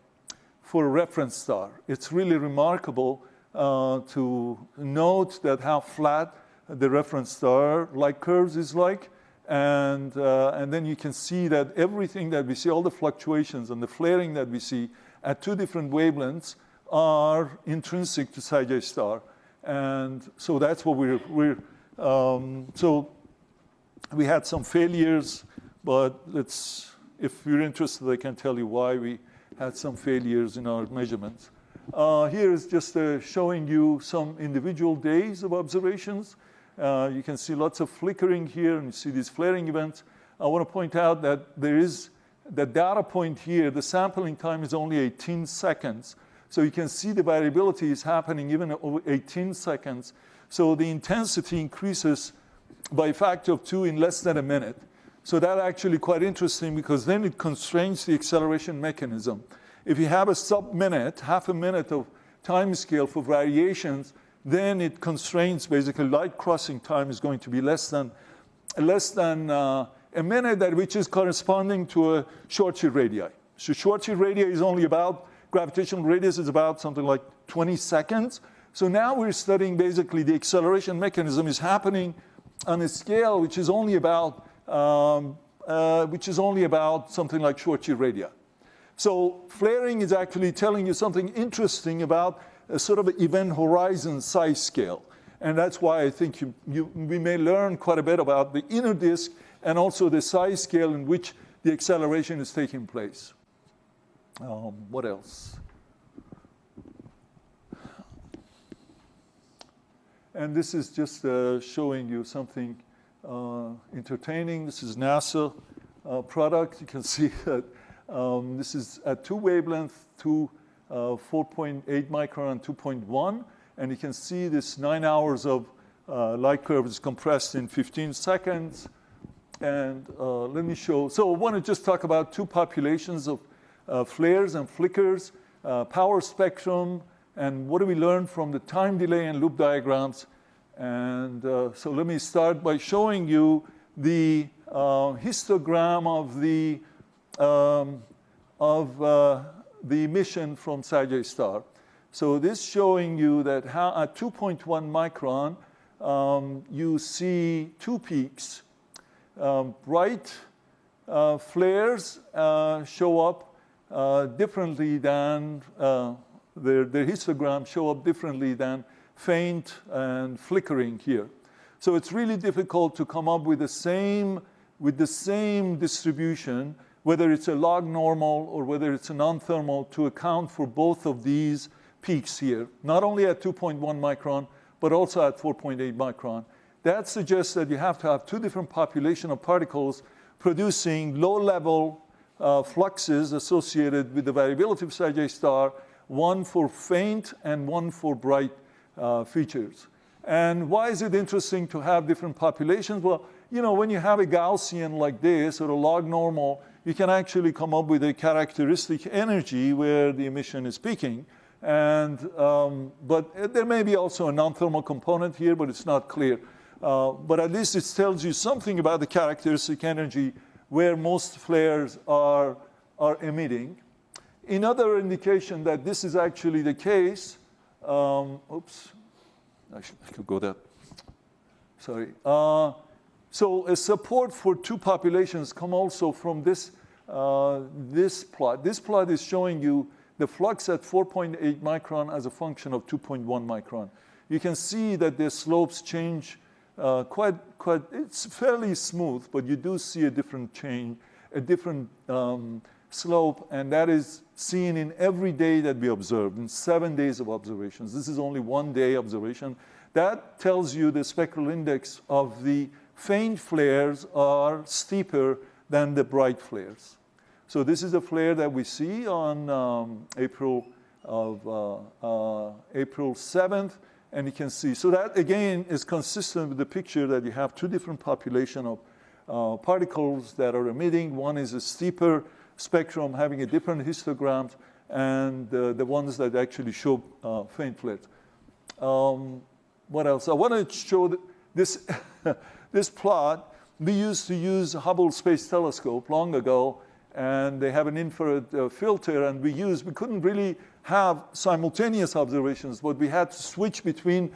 [SPEAKER 2] for a reference star. It's really remarkable to note that how flat the reference star light curves is like. And then you can see that everything that we see, all the fluctuations and the flaring that we see at 2 different wavelengths are intrinsic to JWST. And so that's what so we had some failures, but if you're interested, I can tell you why we had some failures in our measurements. Here is just showing you some individual days of observations. You can see lots of flickering here, and you see these flaring events. I want to point out that there is the data point here. The sampling time is only 18 seconds. So you can see the variability is happening even over 18 seconds. So the intensity increases by a factor of 2 in less than a minute. So that's actually quite interesting because then it constrains the acceleration mechanism. If you have a sub-minute, half a minute of time scale for variations, then it constrains basically light crossing time is going to be less than a minute, which is corresponding to a Schwarzschild radii. So Schwarzschild radii is only about, gravitational radius is about something like 20 seconds. So now we're studying basically the acceleration mechanism is happening on a scale which is only about something like Schwarzschild radii. So flaring is actually telling you something interesting about a sort of event horizon size scale. And that's why I think we may learn quite a bit about the inner disk and also the size scale in which the acceleration is taking place. What else? And this is just showing you something entertaining. This is NASA product. You can see that this is at 2 wavelengths, 4.8 micron and 2.1. And you can see this 9 hours of light curve is compressed in 15 seconds. And let me show. So I want to just talk about 2 populations of flares and flickers, power spectrum, and what do we learn from the time delay and loop diagrams. And so let me start by showing you the histogram of the emission from JWST. So this showing you that how at 2.1 micron, you see 2 peaks. Bright flares show up differently than, their histogram show up differently than faint and flickering here. So it's really difficult to come up with the same with the same distribution, whether it's a log normal or whether it's a non-thermal, to account for both of these peaks here, not only at 2.1 micron, but also at 4.8 micron. That suggests that you have to have two different population of particles producing low-level fluxes associated with the variability of Sgr star, one for faint and one for bright features. And why is it interesting to have different populations? Well, when you have a Gaussian like this or a log normal, you can actually come up with a characteristic energy where the emission is peaking. And, but there may be also a non-thermal component here, but it's not clear. But at least it tells you something about the characteristic energy where most flares are emitting. Another indication that this is actually the case, oops, I could go there. Sorry. So a support for two populations come also from this plot. This plot is showing you the flux at 4.8 micron as a function of 2.1 micron. You can see that the slopes change quite, it's fairly smooth, but you do see a different change, a different slope, and that is seen in every day that we observed, in 7 days of observations. This is only 1 day observation. That tells you the spectral index of the faint flares are steeper than the bright flares. So this is a flare that we see on April 7th, and you can see. So that, again, is consistent with the picture that you have two different population of particles that are emitting. One is a steeper spectrum having a different histogram, and the ones that actually show faint flares. What else? I want to show this, this plot. We used to use Hubble Space Telescope long ago, and they have an infrared filter, and we couldn't really have simultaneous observations, but we had to switch between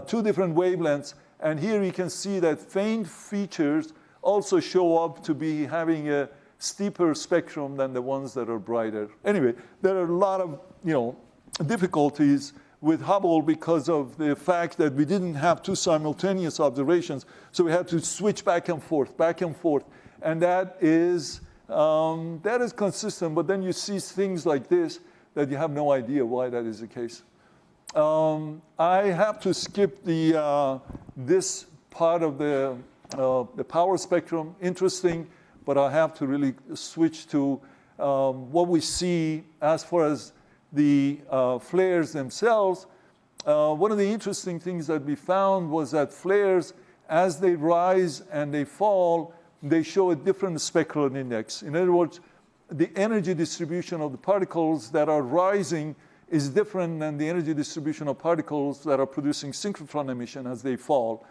[SPEAKER 2] two different wavelengths. And here you can see that faint features also show up to be having a steeper spectrum than the ones that are brighter. Anyway, there are a lot of difficulties with Hubble because of the fact that we didn't have two simultaneous observations, so we had to switch back and forth, and that is consistent. But then you see things like this that you have no idea why that is the case. I have to skip this part of the power spectrum. Interesting, but I have to really switch to what we see as far as the flares themselves. One of the interesting things that we found was that flares, as they rise and they fall, they show a different spectral index. In other words, the energy distribution of the particles that are rising is different than the energy distribution of particles that are producing synchrotron emission as they fall.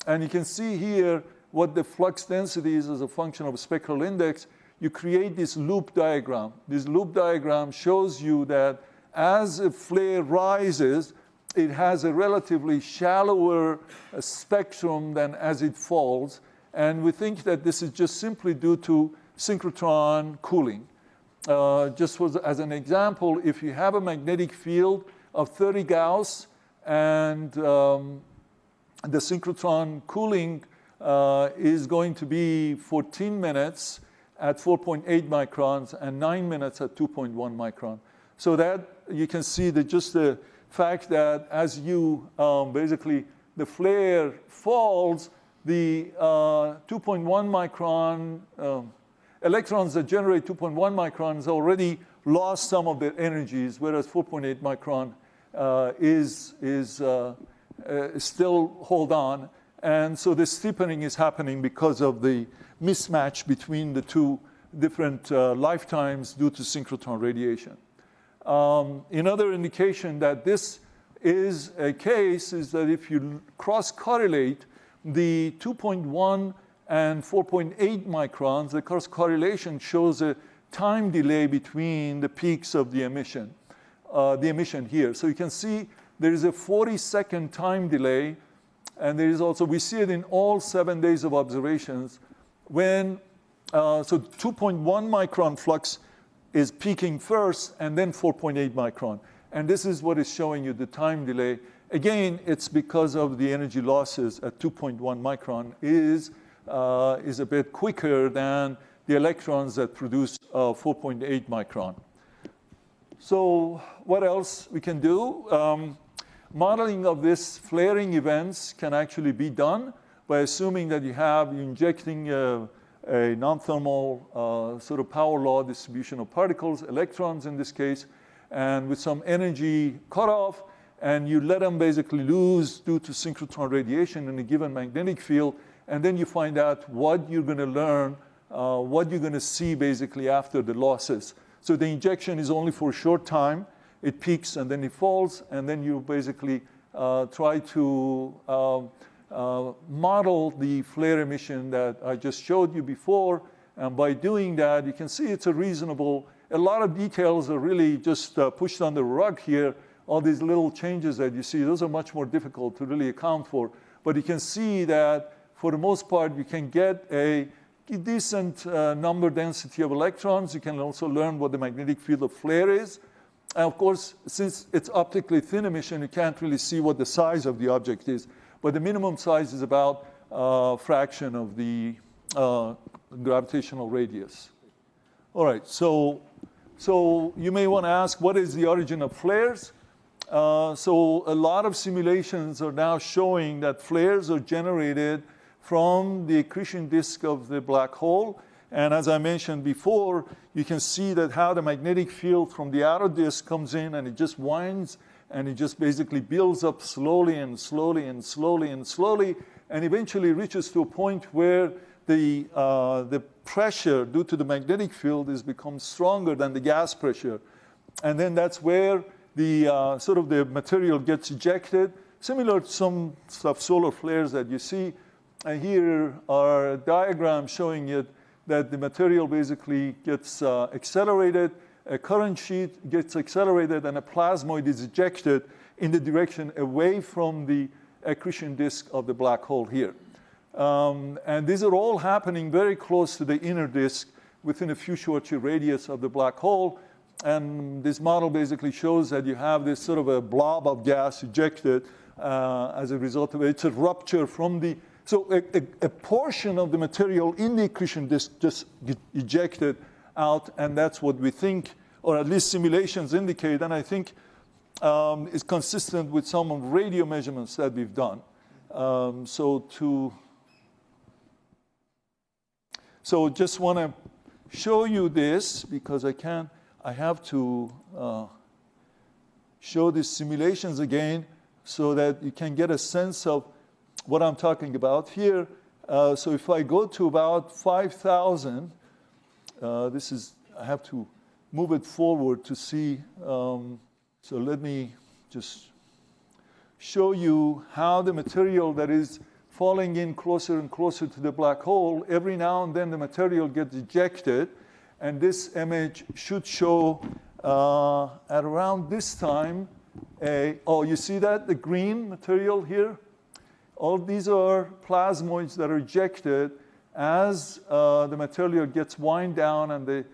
[SPEAKER 2] And you can see here what the flux density is as a function of a spectral index. You create this loop diagram. This loop diagram shows you that as a flare rises, it has a relatively shallower spectrum than as it falls. And we think that this is just simply due to synchrotron cooling. Just as an example, if you have a magnetic field of 30 Gauss and the synchrotron cooling is going to be 14 minutes at 4.8 microns and 9 minutes at 2.1 micron. So that you can see that just the fact that as you basically the flare falls, the 2.1 micron electrons that generate 2.1 microns already lost some of their energies, whereas 4.8 micron is still hold on. And so the steepening is happening because of the mismatch between the two different lifetimes due to synchrotron radiation. Another indication that this is a case is that if you cross-correlate the 2.1 and 4.8 microns, the cross correlation shows a time delay between the peaks of the emission here. So you can see there is a 40-second time delay, and there is also, we see it in all 7 days of observations, when, so 2.1 micron flux is peaking first, and then 4.8 micron. And this is what is showing you the time delay. Again, it's because of the energy losses at 2.1 micron is is a bit quicker than the electrons that produce 4.8 micron. So what else we can do? Modeling of this flaring events can actually be done by assuming that you're injecting a non-thermal sort of power law distribution of particles, electrons in this case, and with some energy cutoff, and you let them basically lose due to synchrotron radiation in a given magnetic field, and then you find out what you're going to learn, what you're going to see basically after the losses. So the injection is only for a short time. It peaks and then it falls, and then you basically try to model the flare emission that I just showed you before. And by doing that, you can see it's a reasonable. A lot of details are really just pushed on the rug here. All these little changes that you see, those are much more difficult to really account for. But you can see that for the most part, you can get a decent number density of electrons. You can also learn what the magnetic field of flare is. And of course, since it's optically thin emission, you can't really see what the size of the object is. But the minimum size is about a fraction of the gravitational radius. All right, so you may want to ask, what is the origin of flares? So a lot of simulations are now showing that flares are generated from the accretion disk of the black hole. And as I mentioned before, you can see that how the magnetic field from the outer disk comes in, and it just winds, and it just basically builds up slowly and slowly and slowly and slowly, and eventually reaches to a point where the pressure due to the magnetic field is becomes stronger than the gas pressure. And then that's where the sort of the material gets ejected, similar to some stuff, solar flares that you see. And here are diagrams showing it that the material basically gets accelerated, a current sheet gets accelerated, and a plasmoid is ejected in the direction away from the accretion disk of the black hole here. And these are all happening very close to the inner disk within a few Schwarzschild radius of the black hole. And this model basically shows that you have this sort of a blob of gas ejected as a result of it. It's a rupture from the, so a portion of the material in the accretion disk just get ejected out, and that's what we think, or at least simulations indicate, and I think is consistent with some of the radio measurements that we've done. So just want to show you this because I have to show these simulations again so that you can get a sense of what I'm talking about here. So if I go to about 5,000, I have to move it forward to see. So let me just show you how the material that is falling in closer and closer to the black hole, every now and then the material gets ejected. And this image should show at around this time, you see that, the green material here? All these are plasmoids that are ejected as the material gets wind down and the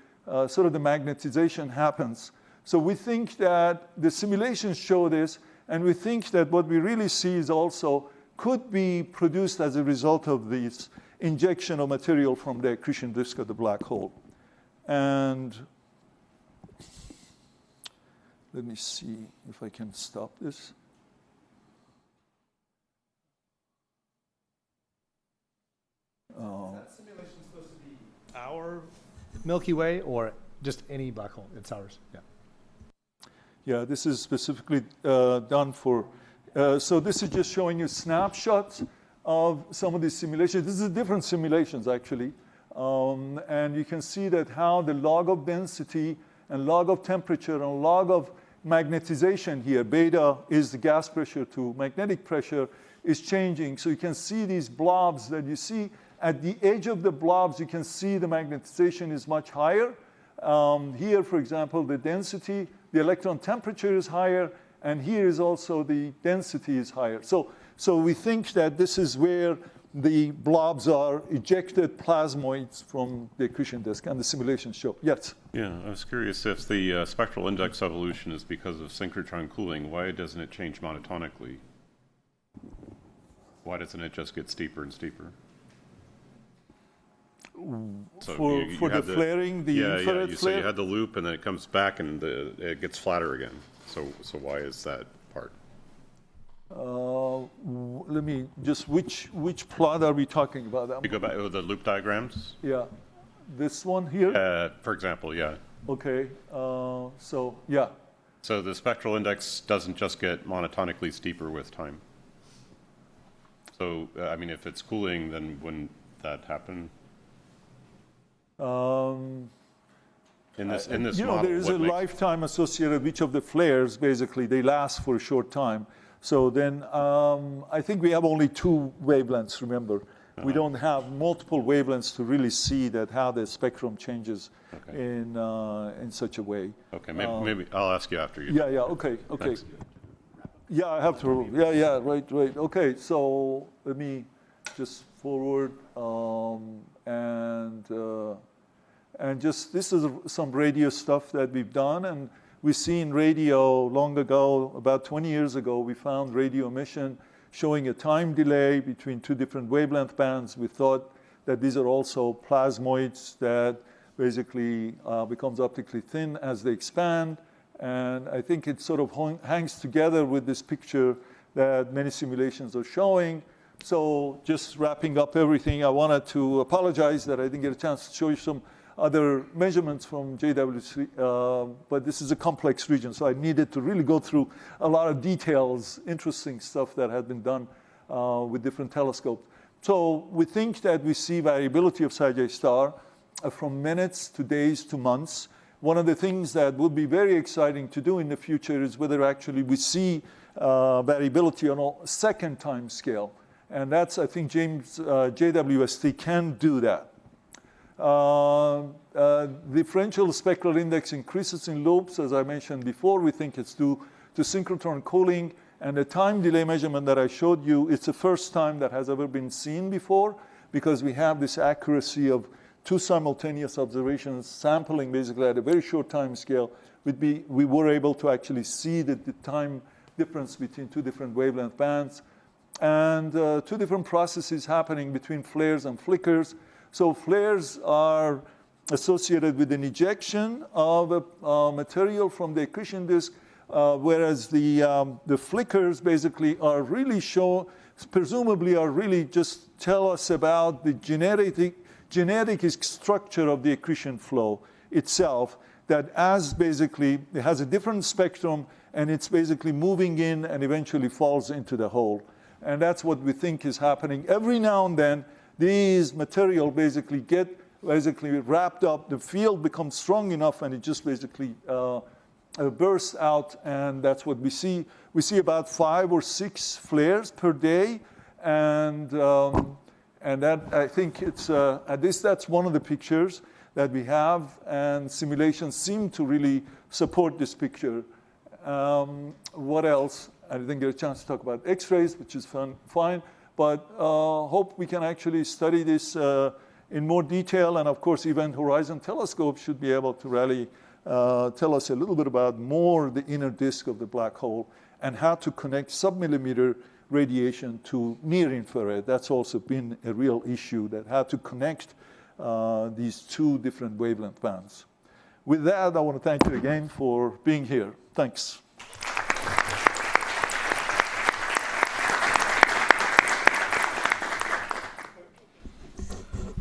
[SPEAKER 2] sort of the magnetization happens. So we think that the simulations show this, and we think that what we really see is also could be produced as a result of this injection of material from the accretion disk of the black hole. And let me see if I can stop this.
[SPEAKER 3] Is that simulation supposed to be our Milky Way or just any black hole? It's ours, yeah.
[SPEAKER 2] Yeah, this is specifically done for, so this is just showing you snapshots of some of these simulations. This is different simulations, actually. And you can see that how the log of density and log of temperature and log of magnetization here, beta is the gas pressure to magnetic pressure, is changing. So you can see these blobs that you see. At the edge of the blobs, you can see the magnetization is much higher. Here, for example, the density, the electron temperature is higher, and here is also the density is higher. So we think that this is where the blobs are ejected plasmoids from the accretion disk, and the simulations show. Yes?
[SPEAKER 7] Yeah, I was curious if the spectral index evolution is because of synchrotron cooling. Why doesn't it change monotonically? Why doesn't it just get steeper and steeper? So
[SPEAKER 2] for
[SPEAKER 7] you
[SPEAKER 2] the
[SPEAKER 7] have
[SPEAKER 2] flaring, the infrared
[SPEAKER 7] So
[SPEAKER 2] flare?
[SPEAKER 7] you had the loop, and then it comes back, and it gets flatter again. So why is that part?
[SPEAKER 2] Let me just, which plot are we talking about?
[SPEAKER 7] You go back to the loop diagrams.
[SPEAKER 2] Yeah, this one here?
[SPEAKER 7] For example, yeah.
[SPEAKER 2] Okay, so, yeah.
[SPEAKER 7] So the spectral index doesn't just get monotonically steeper with time. So, I mean, if it's cooling, then wouldn't that happen? In this
[SPEAKER 2] You know,
[SPEAKER 7] model,
[SPEAKER 2] there is a
[SPEAKER 7] what makes-
[SPEAKER 2] lifetime associated with each of the flares. Basically, they last for a short time. So then I think we have only 2 wavelengths, remember. We don't have multiple wavelengths to really see that how the spectrum changes in such a way.
[SPEAKER 7] Okay, maybe I'll ask you after you.
[SPEAKER 2] Yeah, okay.
[SPEAKER 7] Thanks.
[SPEAKER 2] Yeah, I have to, yeah, right. Okay, so let me just forward and just, this is some radio stuff that we've done, and we see in radio long ago, about 20 years ago, we found radio emission showing a time delay between 2 different wavelength bands. We thought that these are also plasmoids that basically becomes optically thin as they expand. And I think it sort of hangs together with this picture that many simulations are showing. So just wrapping up everything, I wanted to apologize that I didn't get a chance to show you some other measurements from JWST, but this is a complex region, so I needed to really go through a lot of details, interesting stuff that had been done with different telescopes. So we think that we see variability of Sgr star from minutes to days to months. One of the things that would be very exciting to do in the future is whether actually we see variability on a second time scale. And that's, I think, JWST can do that. Differential spectral index increases in loops, as I mentioned before. We think it's due to synchrotron cooling. And the time delay measurement that I showed you, it's the first time that has ever been seen before, because we have this accuracy of 2 simultaneous observations, sampling basically at a very short time scale. We were able to actually see the time difference between 2 different wavelength bands, and 2 different processes happening between flares and flickers. So flares are associated with an ejection of a material from the accretion disk, whereas the flickers basically are really presumably are really just tell us about the genetic structure of the accretion flow itself, that as basically it has a different spectrum and it's basically moving in and eventually falls into the hole. And that's what we think is happening. Every now and then, these material basically get wrapped up, the field becomes strong enough and it just basically bursts out, and that's what we see. We see about 5 or 6 flares per day, and that, I think it's, at least that's one of the pictures that we have, and simulations seem to really support this picture. What else? I didn't get a chance to talk about X-rays, which is fine, but hope we can actually study this in more detail. And of course, Event Horizon Telescope should be able to really tell us a little bit about more the inner disk of the black hole and how to connect submillimeter radiation to near infrared. That's also been a real issue, that how to connect these 2 different wavelength bands. With that, I want to thank you again for being here. Thanks.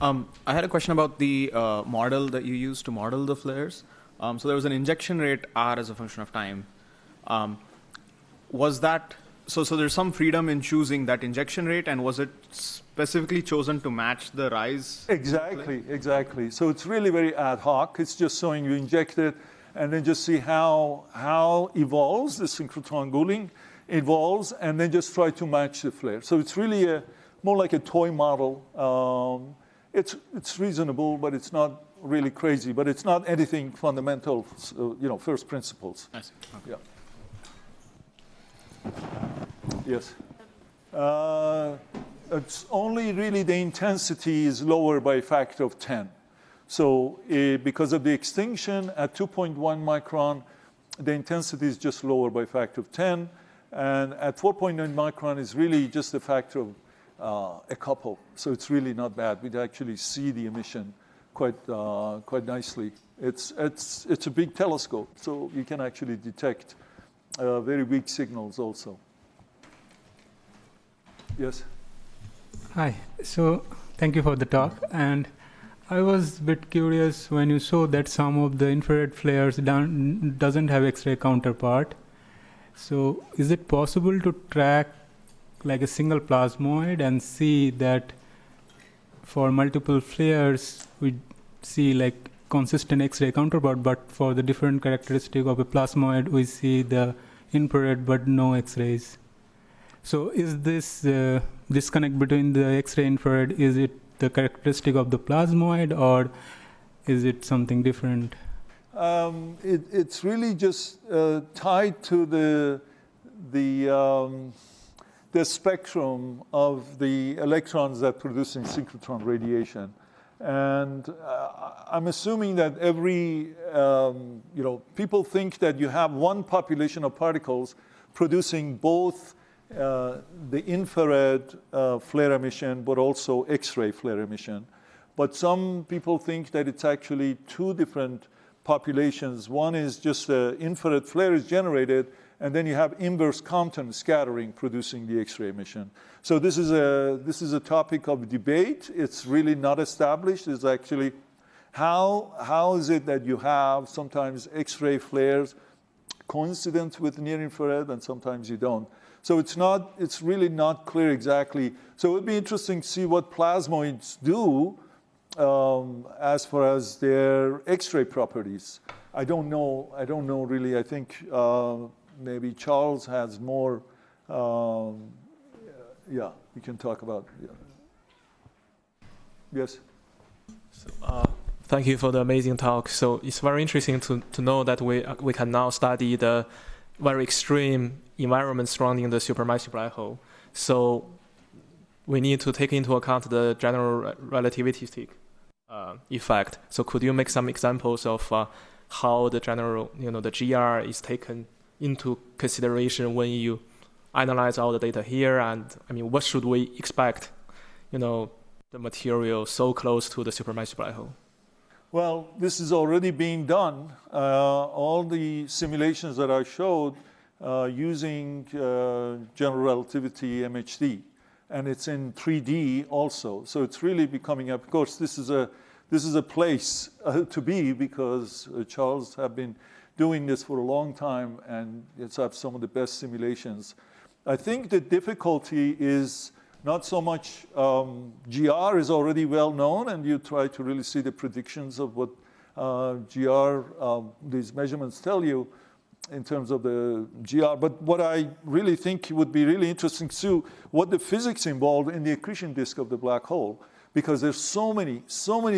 [SPEAKER 8] I had a question about the model that you used to model the flares. So there was an injection rate R as a function of time. Was that, so there's some freedom in choosing that injection rate, and was it specifically chosen to match the rise?
[SPEAKER 2] Exactly. So it's really very ad hoc. It's just showing you inject it and then just see how evolves, the synchrotron cooling evolves, and then just try to match the flare. So it's really more like a toy model. It's reasonable, but it's not really crazy. But it's not anything fundamental, first principles.
[SPEAKER 8] I see. Okay.
[SPEAKER 2] Yeah. Yes. It's only really the intensity is lower by a factor of 10. So because of the extinction at 2.1 micron, the intensity is just lower by a factor of 10. And at 4.9 micron is really just a factor of a couple. So it's really not bad. We actually see the emission quite nicely. It's a big telescope, so you can actually detect very weak signals also. Yes?
[SPEAKER 9] Hi. So thank you for the talk. And I was a bit curious when you showed that some of the infrared flares doesn't have X-ray counterpart. So is it possible to track like a single plasmoid and see that for multiple flares we see like consistent X-ray counterpart, but for the different characteristic of a plasmoid we see the infrared but no X-rays? So is this disconnect between the X-ray infrared, is it the characteristic of the plasmoid or is it something different?
[SPEAKER 2] It's really just tied to the spectrum of the electrons that producing synchrotron radiation. And I'm assuming that people think that you have one population of particles producing both the infrared flare emission, but also X-ray flare emission. But some people think that it's actually two different populations. One is just the infrared flare is generated, and then you have inverse Compton scattering producing the X-ray emission. So this is a topic of debate. It's really not established. It's actually how is it that you have sometimes X-ray flares coincident with near infrared, and sometimes you don't. So it's really not clear exactly. So it would be interesting to see what plasmoids do as far as their X-ray properties. I don't know really. I think maybe Charles has more. Yeah, we can talk about. Yeah. Yes.
[SPEAKER 10] So, thank you for the amazing talk. So it's very interesting to know that we can now study the very extreme environment surrounding the supermassive black hole. So we need to take into account the general relativistic effect. So could you make some examples of how the general, the GR is taken into consideration when you analyze all the data here? And I mean, what should we expect, the material so close to the supermassive black hole?
[SPEAKER 2] Well, this is already being done. All the simulations that I showed using general relativity MHD, and it's in 3D also. So it's really becoming, of course, this is a place to be, because Charles have been doing this for a long time, and it's have some of the best simulations. I think the difficulty is not so much GR is already well known, and you try to really see the predictions of what these measurements tell you in terms of the GR. But what I really think would be really interesting to see what the physics involved in the accretion disk of the black hole, because there's so many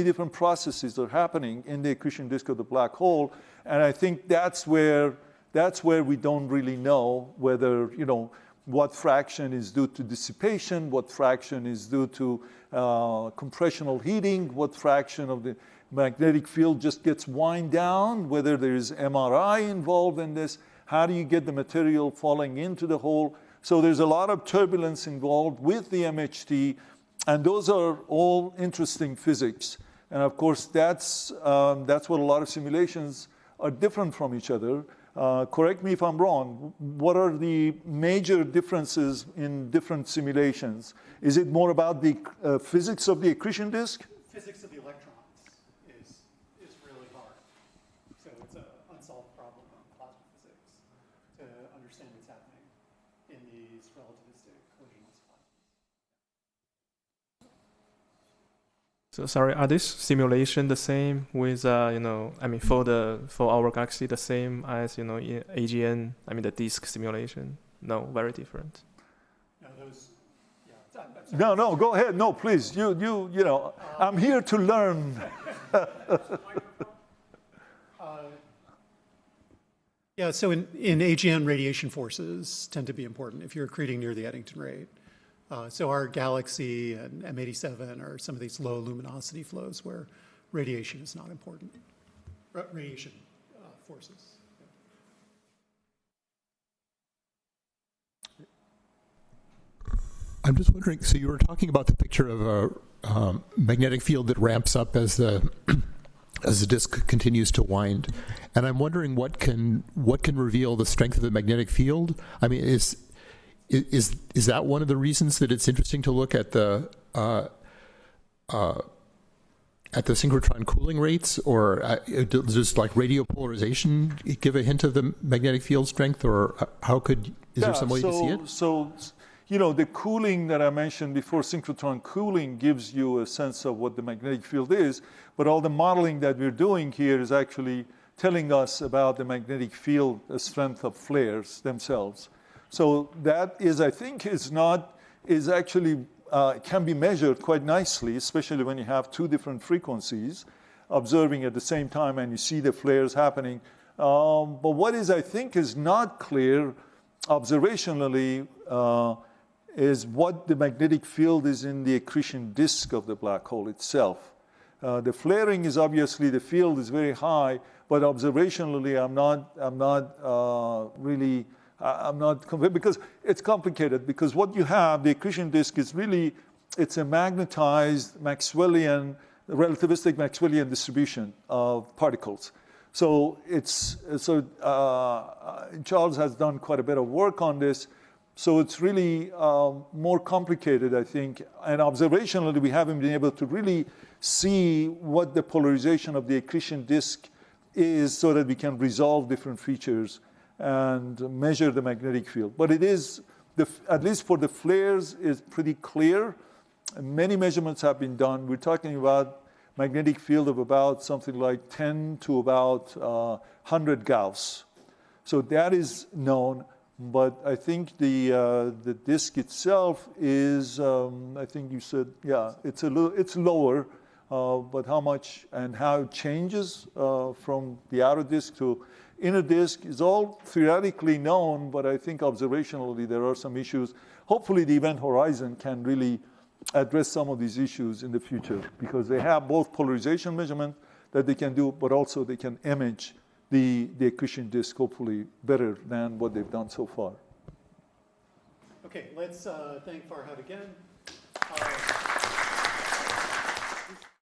[SPEAKER 2] different processes that are happening in the accretion disk of the black hole, and I think that's where we don't really know whether what fraction is due to dissipation, what fraction is due to compressional heating, what fraction of the magnetic field just gets wind down, whether there is MRI involved in this, how do you get the material falling into the hole? So there's a lot of turbulence involved with the MHD, and those are all interesting physics. And of course, that's what a lot of simulations are different from each other. Correct me if I'm wrong. What are the major differences in different simulations? Is it more about the physics of the accretion disk?
[SPEAKER 1] Physics of the electrons is really hard. So it's an unsolved problem in plasma physics to understand what's happening in these relativistic collisionless plasmas.
[SPEAKER 10] So sorry, are these simulation the same with for our galaxy the same as in AGN? I mean the disk simulation? No, very different.
[SPEAKER 1] No, those. Yeah.
[SPEAKER 2] No, go ahead. No, please. I'm here to learn.
[SPEAKER 1] Yeah. So in AGN, radiation forces tend to be important if you're accreting near the Eddington rate. So our galaxy and M87 are some of these low luminosity flows where radiation is not important. Radiation forces.
[SPEAKER 11] I'm just wondering, so you were talking about the picture of a magnetic field that ramps up as the as the disk continues to wind, and I'm wondering what can reveal the strength of the magnetic field. I mean, is that one of the reasons that it's interesting to look at the synchrotron cooling rates, or does like radio polarization give a hint of the magnetic field strength, or is there some way to see it?
[SPEAKER 2] So, you know, the cooling that I mentioned before, synchrotron cooling, gives you a sense of what the magnetic field is, but all the modeling that we're doing here is actually telling us about the magnetic field strength of flares themselves. So that is, I think, actually can be measured quite nicely, especially when you have two different frequencies observing at the same time and you see the flares happening. But what I think is not clear observationally is what the magnetic field is in the accretion disk of the black hole itself. The flaring is obviously, the field is very high, but observationally I'm not convinced, because it's complicated, because what you have, the accretion disk is really, it's a magnetized Maxwellian, relativistic Maxwellian distribution of particles. So Charles has done quite a bit of work on this. So it's really more complicated, I think. And observationally, we haven't been able to really see what the polarization of the accretion disk is so that we can resolve different features and measure the magnetic field. But it is, at least for the flares, is pretty clear. Many measurements have been done. We're talking about magnetic field of about something like 10 to about 100 Gauss. So that is known. But I think the disk itself is, I think you said, yeah, it's lower. But how much and how it changes from the outer disk to inner disk is all theoretically known, but I think observationally there are some issues. Hopefully the event horizon can really address some of these issues in the future, because they have both polarization measurement that they can do, but also they can image the accretion disk hopefully better than what they've done so far.
[SPEAKER 1] Okay, let's thank Farhad again.